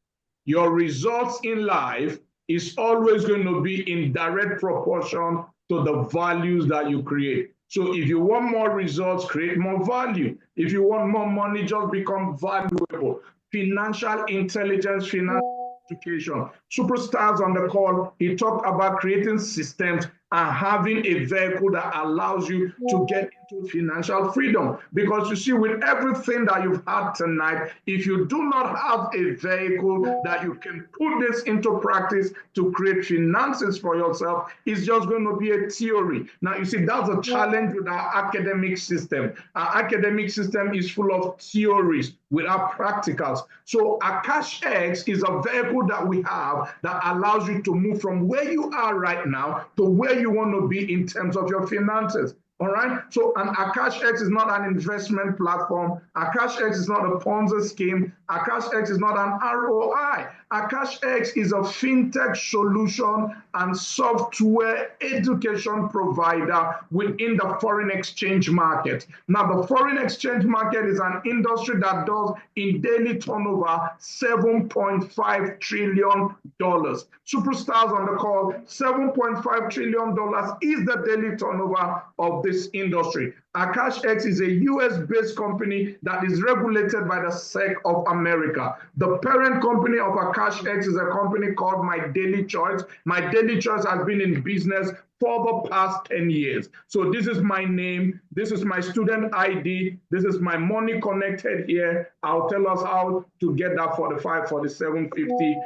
Speaker 1: Your results in life is always going to be in direct proportion to the values that you create. So if you want more results, create more value. If you want more money, just become valuable. Financial intelligence, financial education. Superstars on the call, he talked about creating systems and having a vehicle that allows you to get into financial freedom. Because you see, with everything that you've had tonight, if you do not have a vehicle that you can put this into practice to create finances for yourself, it's just going to be a theory. Now, you see, that's a challenge with our academic system. Our academic system is full of theories without practicals. So AkashX is a vehicle that we have that allows you to move from where you are right now to where you want to be in terms of your finances. All right. So an AkashX is not an investment platform. AkashX is not a Ponzi scheme. AkashX is not an ROI. AkashX is a fintech solution and software education provider within the foreign exchange market. Now, the foreign exchange market is an industry that does in daily turnover $7.5 trillion. Superstars on the call, $7.5 trillion is the daily turnover of this industry. AkashX is a US-based company that is regulated by the SEC of America. The parent company of AkashX is a company called My Daily Choice. My Daily Choice has been in business for the past 10 years. So this is my name. This is my student ID. This is my money connected here. I'll tell us how to get that $45,000, $47,000,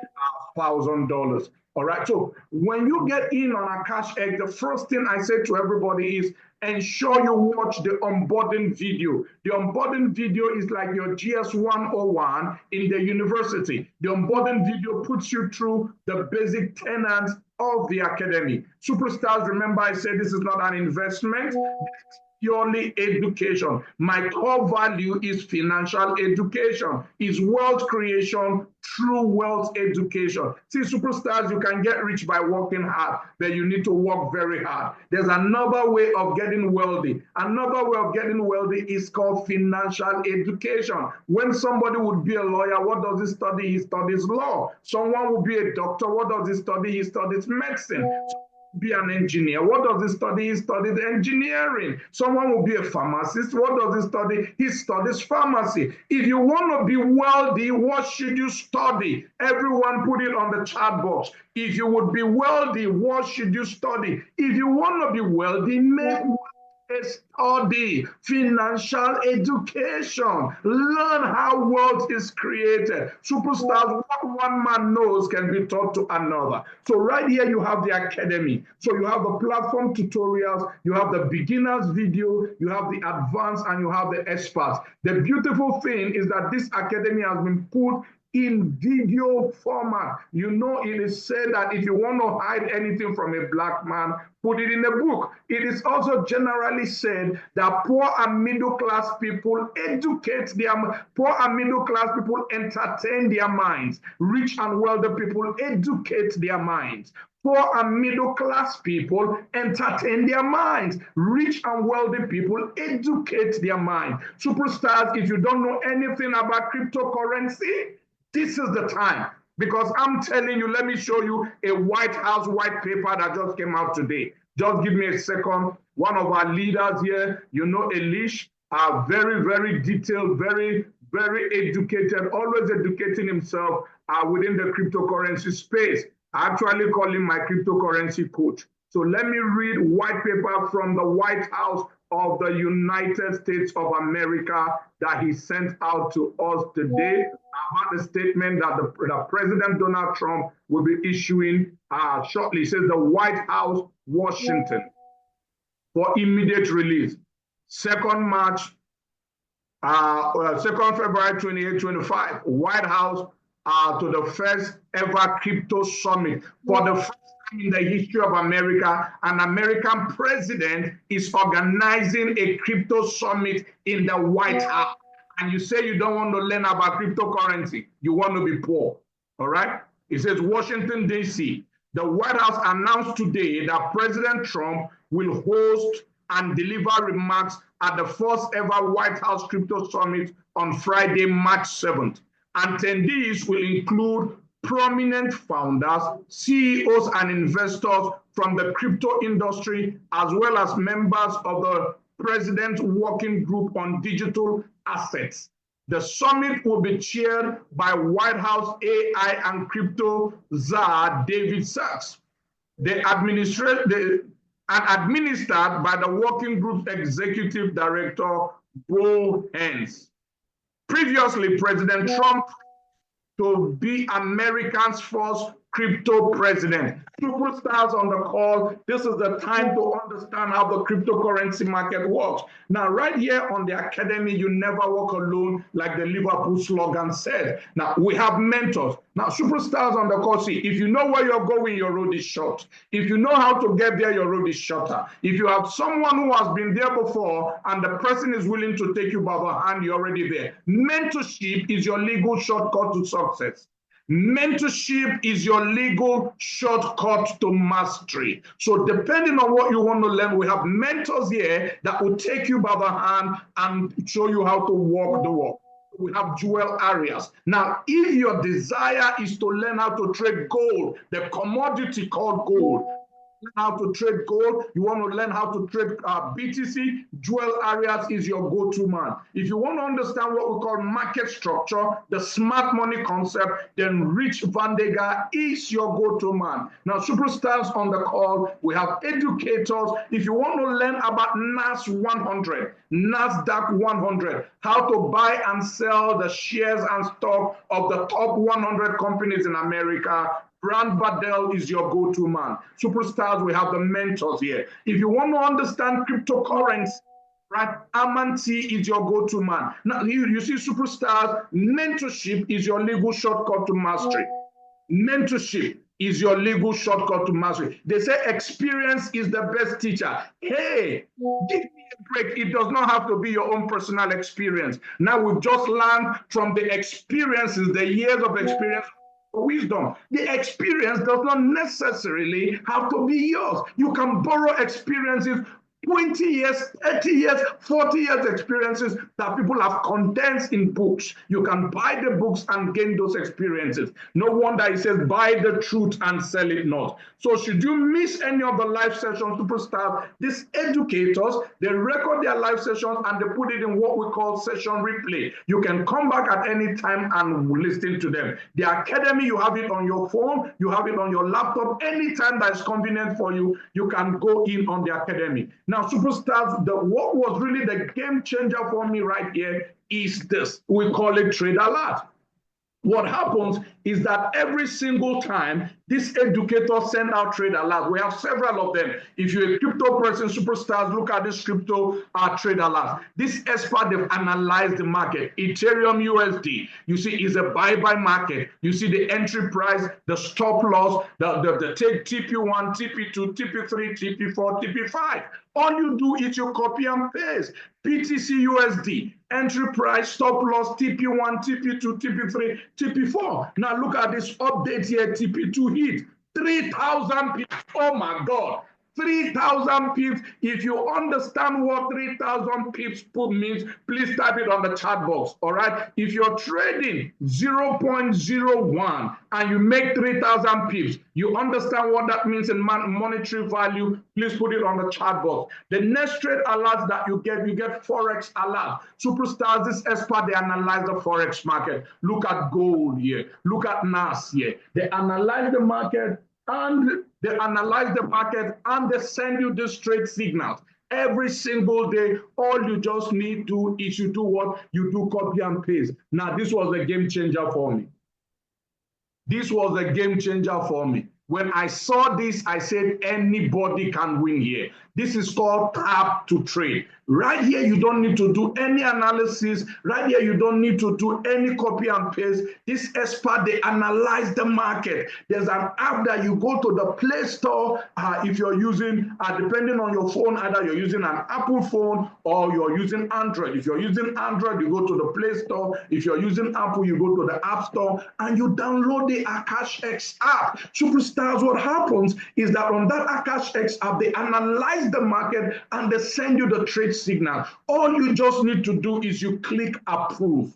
Speaker 1: $50,000. All right. So when you get in on AkashX, the first thing I say to everybody is ensure you watch the onboarding video. The onboarding video is like your GS 101 in the university. The onboarding video puts you through the basic tenets of the academy. Superstars, remember I said this is not an investment. purely education. My core value is financial education, is wealth creation through wealth education. See, superstars, you can get rich by working hard, but you need to work very hard. There's another way of getting wealthy. Another way of getting wealthy is called financial education. When somebody would be a lawyer, what does he study? He studies law. Someone would be a doctor. What does he study? He studies medicine. Be an engineer. What does he study? He studies engineering. Someone will be a pharmacist. What does he study? He studies pharmacy. If you want to be wealthy, what should you study? Everyone put it on the chat box. If you would be wealthy, what should you study? If you want to be wealthy, make study financial education. Learn how wealth is created. Superstars, what one man knows can be taught to another. So right here you have the academy. So you have the platform tutorials, you have the beginners video, you have the advanced, and you have the experts. The beautiful thing is that this academy has been put in video format. You know, it is said that if you want to hide anything from a black man, put it in a book. It is also generally said that poor and middle class people educate poor and middle class people entertain their minds. Rich and wealthy people educate their minds. Poor and middle class people entertain their minds. Rich and wealthy people educate their mind. Superstars, if you don't know anything about cryptocurrency, this is the time, because I'm telling you, let me show you a White House white paper that just came out today. Just give me a second. One of our leaders here, you know, Elish, are very, very detailed, very, very educated, always educating himself within the cryptocurrency space. I actually call him my cryptocurrency coach. So let me read white paper from the White House of the United States of America that he sent out to us today about the statement that the President Donald Trump will be issuing shortly. It says the White House, Washington, for immediate release. 2nd March, 2nd February 28-25, White House to the first ever crypto summit. For the first time in the history of America, an American president is organizing a crypto summit in the White House. And you say you don't want to learn about cryptocurrency, you want to be poor, all right? It says Washington, D.C. The White House announced today that President Trump will host and deliver remarks at the first ever White House Crypto Summit on Friday, March 7th. Attendees will include prominent founders, CEOs, and investors from the crypto industry, as well as members of the President's Working Group on Digital Assets. The summit will be chaired by White House AI and crypto czar David Sachs, and administered by the Working Group's Executive Director, Bo Hens. Previously, President Trump to be America's first crypto president. Superstars on the call, this is the time to understand how the cryptocurrency market works. Now, right here on the academy, you never walk alone, like the Liverpool slogan said. Now, we have mentors. Now, superstars on the call, see, if you know where you're going, your road is short. If you know how to get there, your road is shorter. If you have someone who has been there before and the person is willing to take you by the hand, you're already there. Mentorship is your legal shortcut to success. Mentorship is your legal shortcut to mastery. So depending on what you want to learn, we have mentors here that will take you by the hand and show you how to walk the walk. We have jewel areas. Now, if your desire is to learn how to trade gold, the commodity called gold, learn how to trade gold, you want to learn how to trade BTC, Jewel Areas is your go-to man. If you want to understand what we call market structure, the smart money concept, then Rich Vandega is your go-to man. Now, superstars on the call, we have educators. If you want to learn about NASDAQ 100, how to buy and sell the shares and stock of the top 100 companies in America, Brand Badel is your go-to man. Superstars, we have the mentors here. If you want to understand cryptocurrency, right, Amanti is your go-to man. Now, you see, superstars, mentorship is your legal shortcut to mastery. Mentorship. is your legal shortcut to mastery. They say experience is the best teacher. Hey, give me a break. It does not have to be your own personal experience. Now we've just learned from the experiences, the years of experience, wisdom. The experience does not necessarily have to be yours. You can borrow experiences, 20 years, 30 years, 40 years experiences that people have condensed in books. You can buy the books and gain those experiences. No wonder he says, buy the truth and sell it not. So should you miss any of the live sessions, superstars, these educators, they record their live sessions and they put it in what we call session replay. You can come back at any time and listen to them. The academy, you have it on your phone, you have it on your laptop, anytime that is convenient for you, you can go in on the academy. Now, superstars, what was really the game changer for me right here is this. We call it Trade Alert. What happens is that every single time this educator send out trade alerts, we have several of them. If you're a crypto person, superstars, look at this crypto trade alerts. This expert, they've analyzed the market. Ethereum USD, you see, is a buy-by market. You see the entry price, the stop loss, the take TP1, TP2, TP3, TP4, TP5. All you do is you copy and paste. BTC USD, entry price, stop loss, TP1, TP2, TP3, TP4. Now look at this update here, TP2 hit, 3,000 pips. Oh my God, 3,000 pips. If you understand what 3,000 pips means, please type it on the chat box, all right? If you're trading 0.01 and you make 3,000 pips, you understand what that means in monetary value, please put it on the chat box. The next trade alerts that you get Forex alert. Superstars, this expert, they analyze the Forex market. Look at gold here. Look at NAS here. They analyze the market and they analyze the market and they send you these trade signals. Every single day, all you just need to do is you do what? You do copy and paste. Now, this was a game changer for me. This was a game changer for me. When I saw this, I said, anybody can win here. This is called tap to trade. Right here, you don't need to do any analysis. Right here, you don't need to do any copy and paste. This expert, they analyze the market. There's an app that you go to the Play Store if you're using, depending on your phone, either you're using an Apple phone or you're using Android. If you're using Android, you go to the Play Store. If you're using Apple, you go to the App Store and you download the AkashX app. Superstars, what happens is that on that AkashX app, they analyze the market and they send you the trade signal. All you just need to do is you click approve.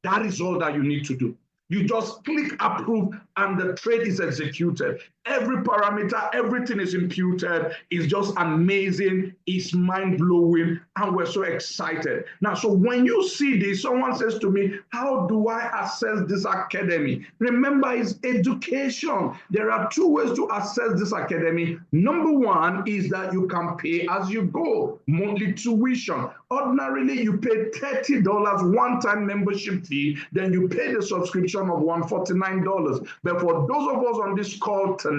Speaker 1: That is all that you need to do. You just click approve and the trade is executed. Every parameter, everything is imputed. It's just amazing. It's mind-blowing. And we're so excited. Now, so when you see this, someone says to me, how do I access this academy? Remember, it's education. There are two ways to access this academy. Number one is that you can pay as you go, monthly tuition. Ordinarily, you pay $30 one-time membership fee, then you pay the subscription of $149. But for those of us on this call tonight,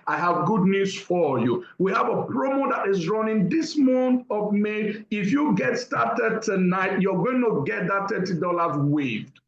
Speaker 1: I have good news for you. We have a promo that is running this month of May. If you get started tonight, you're going to get that $30 waived.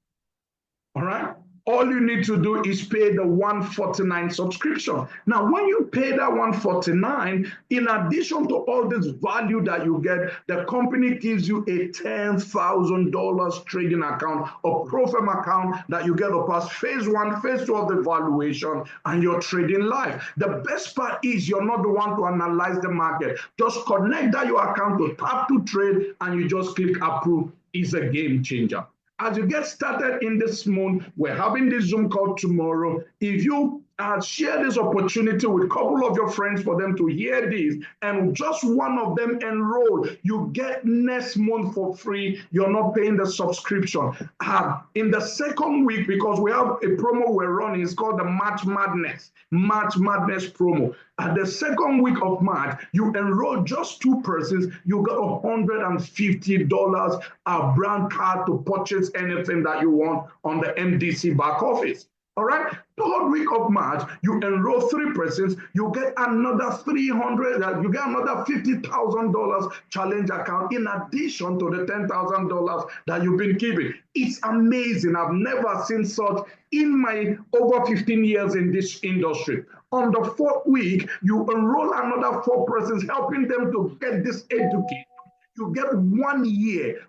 Speaker 1: All right? All you need to do is pay the $149 subscription. Now, when you pay that $149, in addition to all this value that you get, the company gives you a $10,000 trading account, a pro firm account that you get to pass phase 1, phase 2 of the valuation, and you're trading live. The best part is you're not the one to analyze the market. Just connect that your account to tap to trade, and you just click approve. It's a game changer. As you get started in this month, we're having this Zoom call tomorrow. If you share this opportunity with a couple of your friends for them to hear this, and just one of them enroll, you get next month for free. You're not paying the subscription. In the second week, because we have a promo we're running, it's called the March Madness promo. At the second week of March, you enroll just 2 persons, you get $150 a brand card to purchase anything that you want on the MDC back office. All right, third week of March, you enroll 3 persons, you get another 300, you get another $50,000 challenge account in addition to the $10,000 that you've been keeping. It's amazing. I've never seen such in my over 15 years in this industry. On the fourth week, you enroll another 4 persons, helping them to get this education. You get 1 year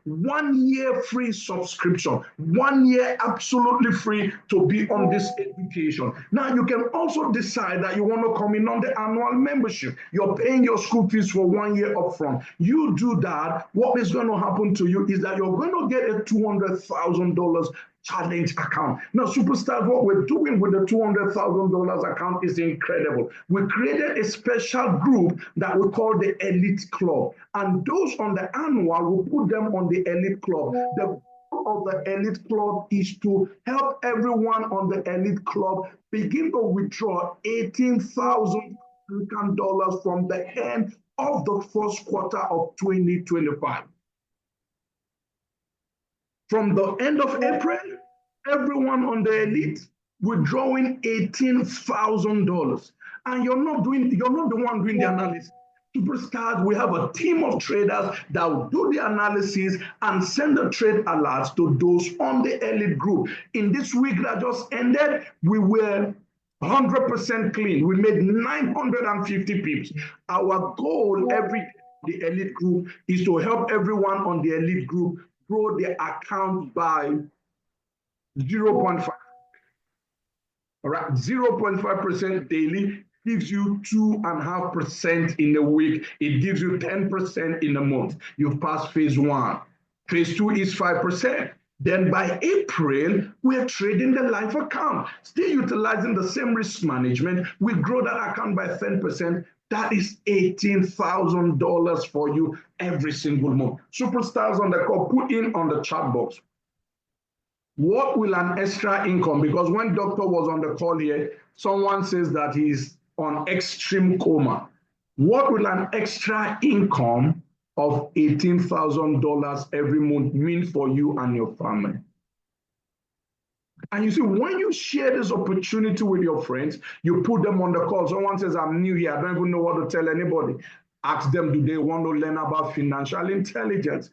Speaker 1: free subscription, 1 year absolutely free to be on this education. Now, you can also decide that you want to come in on the annual membership. You're paying your school fees for 1 year upfront. You do that, what is going to happen to you is that you're going to get a $200,000 challenge account. Now, superstars, what we're doing with the $200,000 account is incredible. We created a special group that we call the Elite Club. And those on the annual, we put them on the Elite Club. The goal of the Elite Club is to help everyone on the Elite Club begin to withdraw $18,000 from the end of the first quarter of 2025. From the end of April, everyone on the Elite withdrawing $18,000. And you're not the one doing the analysis. Superstars, we have a team of traders that will do the analysis and send the trade alerts to those on the Elite group. In this week that just ended, we were 100% clean. We made 950 pips. Our goal every day the Elite group is to help everyone on the Elite group grow their account by 0.5. All right, 0.5% daily gives you 2.5% in a week. It gives you 10% in a month. You've passed phase 1. Phase 2 is 5%. Then by April, we're trading the life account, still utilizing the same risk management. We grow that account by 10%. That is $18,000 for you every single month. Superstars on the call, put in on the chat box. What will an extra income, because when doctor was on the call here, someone says that he's on extreme coma. What will an extra income of $18,000 every month mean for you and your family? And you see, when you share this opportunity with your friends, you put them on the call. Someone says, I'm new here, I don't even know what to tell anybody. Ask them, do they want to learn about financial intelligence?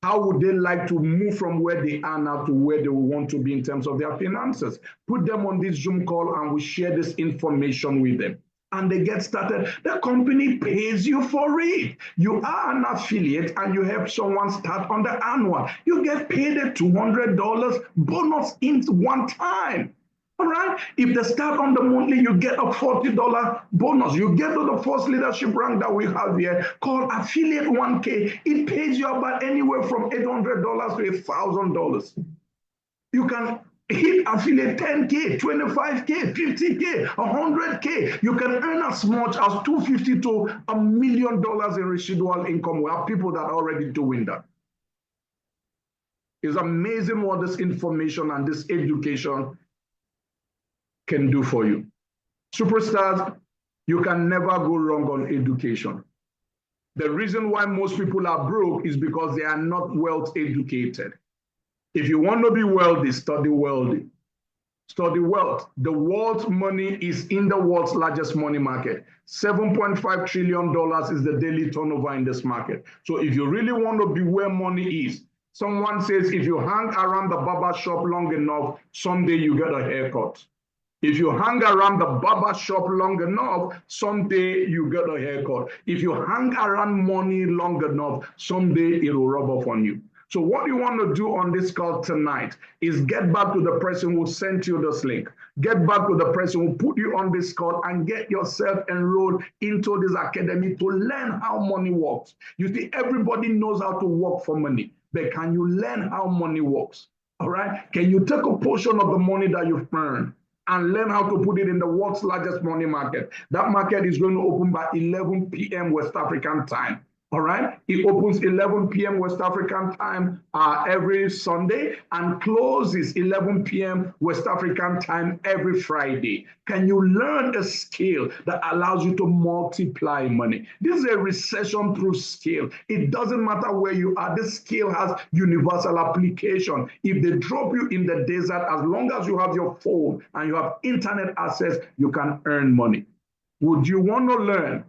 Speaker 1: How would they like to move from where they are now to where they want to be in terms of their finances? Put them on this Zoom call and we share this information with them. And they get started. The company pays you for it. You are an affiliate and you help someone start on the annual. You get paid a $200 bonus in one time. All right. If they start on the monthly, you get a $40 bonus. You get to the first leadership rank that we have here called Affiliate 1K. It pays you about anywhere from $800 to $1,000. You can hit affiliate 10K, 25K, 50K, 100K. You can earn as much as $250 to $1 million in residual income. We have people that are already doing that. It's amazing what this information and this education can do for you. Superstars, you can never go wrong on education. The reason why most people are broke is because they are not wealth educated. If you want to be wealthy, study wealthy. Study wealth. The world's money is in the world's largest money market. $7.5 trillion is the daily turnover in this market. So if you really want to be where money is, someone says if you hang around the barber shop long enough, someday you get a haircut. If you hang around the barber shop long enough, someday you get a haircut. If you hang around money long enough, someday it will rub off on you. So what you want to do on this call tonight is get back to the person who sent you this link. Get back to the person who put you on this call and get yourself enrolled into this academy to learn how money works. You see, everybody knows how to work for money, but can you learn how money works? All right? Can you take a portion of the money that you've earned and learn how to put it in the world's largest money market? That market is going to open by 11 p.m. West African time. All right. It opens 11 p.m. West African time every Sunday and closes 11 p.m. West African time every Friday. Can you learn a skill that allows you to multiply money? This is a recession-proof skill. It doesn't matter where you are. This skill has universal application. If they drop you in the desert, as long as you have your phone and you have internet access, you can earn money. Would you want to learn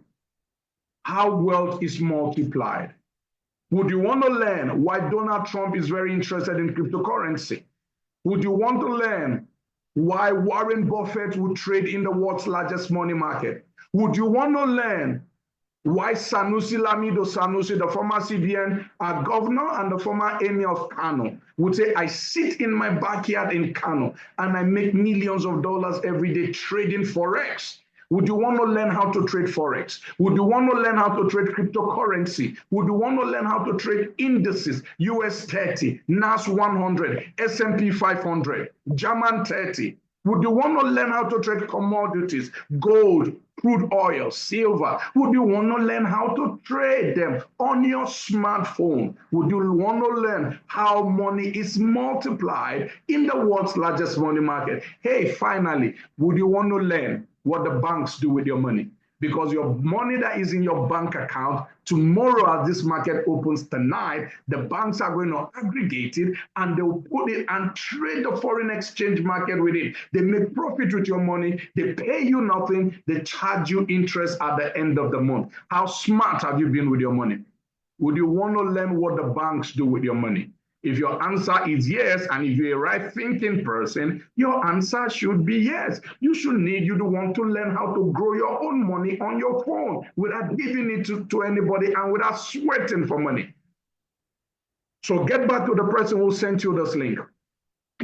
Speaker 1: how wealth is multiplied? Would you want to learn why Donald Trump is very interested in cryptocurrency? Would you want to learn why Warren Buffett would trade in the world's largest money market? Would you want to learn why Sanusi Lamido Sanusi, the former CBN governor and the former emir of Kano, would say, I sit in my backyard in Kano and I make millions of dollars every day trading Forex? Would you want to learn how to trade Forex? Would you want to learn how to trade cryptocurrency? Would you want to learn how to trade indices, US 30, NAS 100, S&P 500, German 30? Would you want to learn how to trade commodities, gold, crude oil, silver? Would you want to learn how to trade them on your smartphone? Would you want to learn how money is multiplied in the world's largest money market? Hey, finally, would you want to learn what the banks do with your money? Because your money that is in your bank account, tomorrow as this market opens tonight, the banks are going to aggregate it and they'll put it and trade the foreign exchange market with it. They make profit with your money. They pay you nothing. They charge you interest at the end of the month. How smart have you been with your money? Would you want to learn what the banks do with your money? If your answer is yes, and if you're a right thinking person, your answer should be yes. You want to learn how to grow your own money on your phone without giving it to anybody and without sweating for money. So get back to the person who sent you this link.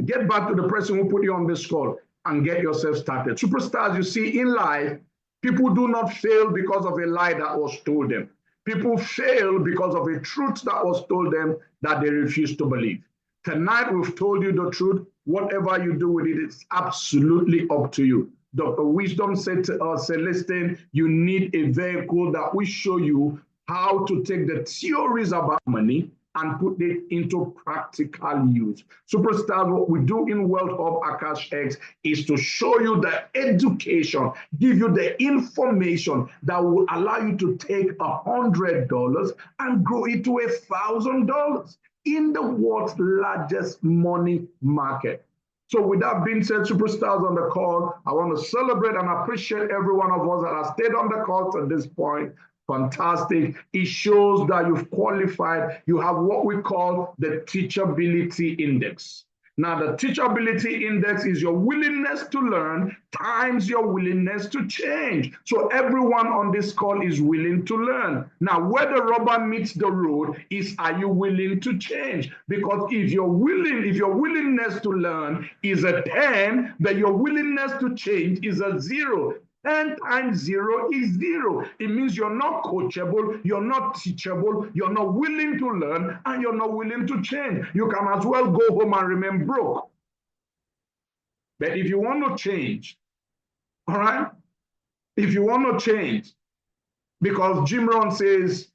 Speaker 1: Get back to the person who put you on this call and get yourself started. Superstars, you see, in life, people do not fail because of a lie that was told them. People fail because of a truth that was told them that they refuse to believe. Tonight, we've told you the truth. Whatever you do with it, it's absolutely up to you. Dr. Wisdom said to us, Celestine, you need a vehicle that will show you how to take the theories about money and put it into practical use. Superstars, what we do in Wealth Hub Akash X is to show you the education, give you the information that will allow you to take $100 and grow it to $1,000 in the world's largest money market. So with that being said, superstars on the call, I want to celebrate and appreciate every one of us that has stayed on the call to this point. Fantastic. It shows that you've qualified. You have what we call the teachability index. Now, the teachability index is your willingness to learn times your willingness to change. So everyone on this call is willing to learn. Now, where the rubber meets the road is, are you willing to change? Because if your willingness to learn is a 10, then your willingness to change is a 0. 10 times 0 is 0. It means you're not coachable, you're not teachable, you're not willing to learn, and you're not willing to change. You can as well go home and remain broke. But if you want to change, all right? If you want to change, because Jim Rohn says,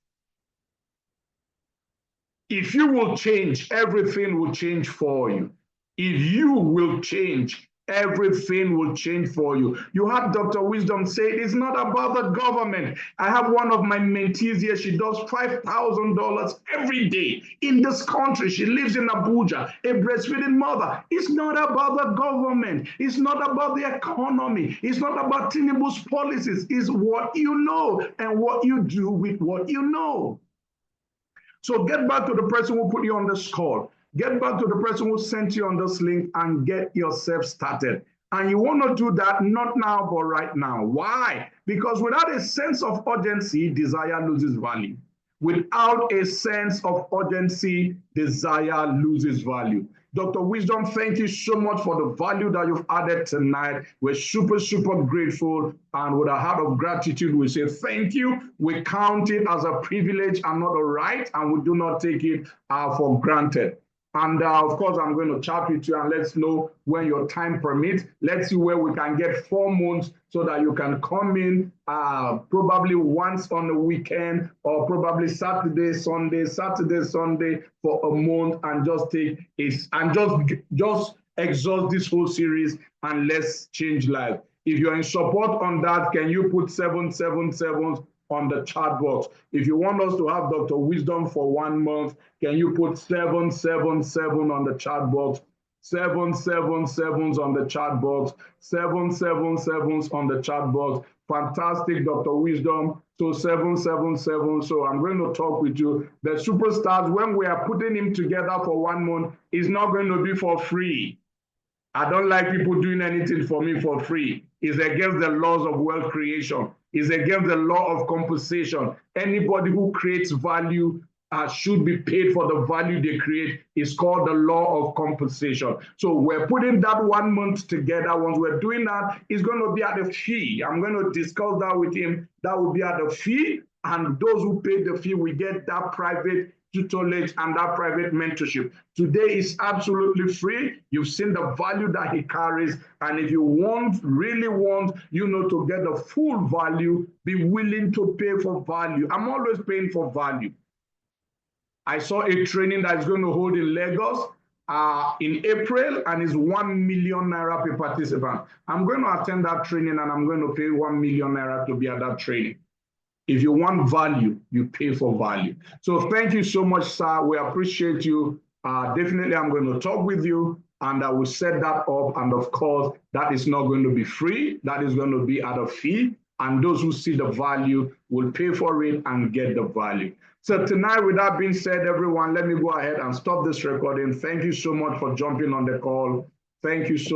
Speaker 1: if you will change, everything will change for you. If you will change, everything will change for you. You have Dr. Wisdom say, it's not about the government. I have one of my mentees here. She does $5,000 every day in this country. She lives in Abuja, a breastfeeding mother. It's not about the government. It's not about the economy. It's not about Tinubu's policies. It's what you know and what you do with what you know. So get back to the person who put you on this call. Get back to the person who sent you on this link and get yourself started. And you want to do that not now, but right now. Why? Because without a sense of urgency, desire loses value. Without a sense of urgency, desire loses value. Dr. Wisdom, thank you so much for the value that you've added tonight. We're super, super grateful. And with a heart of gratitude, we say thank you. We count it as a privilege and not a right, and we do not take it for granted. And of course, I'm going to chat with you and let's know when your time permits. Let's see where we can get 4 months so that you can come in probably once on the weekend or probably Saturday, Sunday for a month and just take it and just exhaust this whole series and let's change life. If you're in support on that, can you put 777 on the chat box? If you want us to have Dr. Wisdom for 1 month, can you put 777 on the chat box? 777s on the chat box. 777s on the chat box. Fantastic, Dr. Wisdom. So 777. So I'm going to talk with you. The superstars, when we are putting him together for 1 month, is not going to be for free. I don't like people doing anything for me for free. It's against the laws of wealth creation. It's against the law of compensation. Anybody who creates value should be paid for the value they create. It's called the law of compensation. So we're putting that 1 month together. Once we're doing that, it's going to be at a fee. I'm going to discuss that with him. That will be at a fee. And those who pay the fee will get that private tutelage and that private mentorship. Today is absolutely free. You've seen the value that he carries. And if you really want, to get the full value, be willing to pay for value. I'm always paying for value. I saw a training that is going to hold in Lagos in April, and it's 1 million naira per participant. I'm going to attend that training and I'm going to pay 1 million naira to be at that training. If you want value, you pay for value. So thank you so much, sir. We appreciate you. Definitely, I'm going to talk with you and I will set that up. And of course, that is not going to be free. That is going to be at a fee. And those who see the value will pay for it and get the value. So tonight, with that being said, everyone, let me go ahead and stop this recording. Thank you so much for jumping on the call. Thank you so much.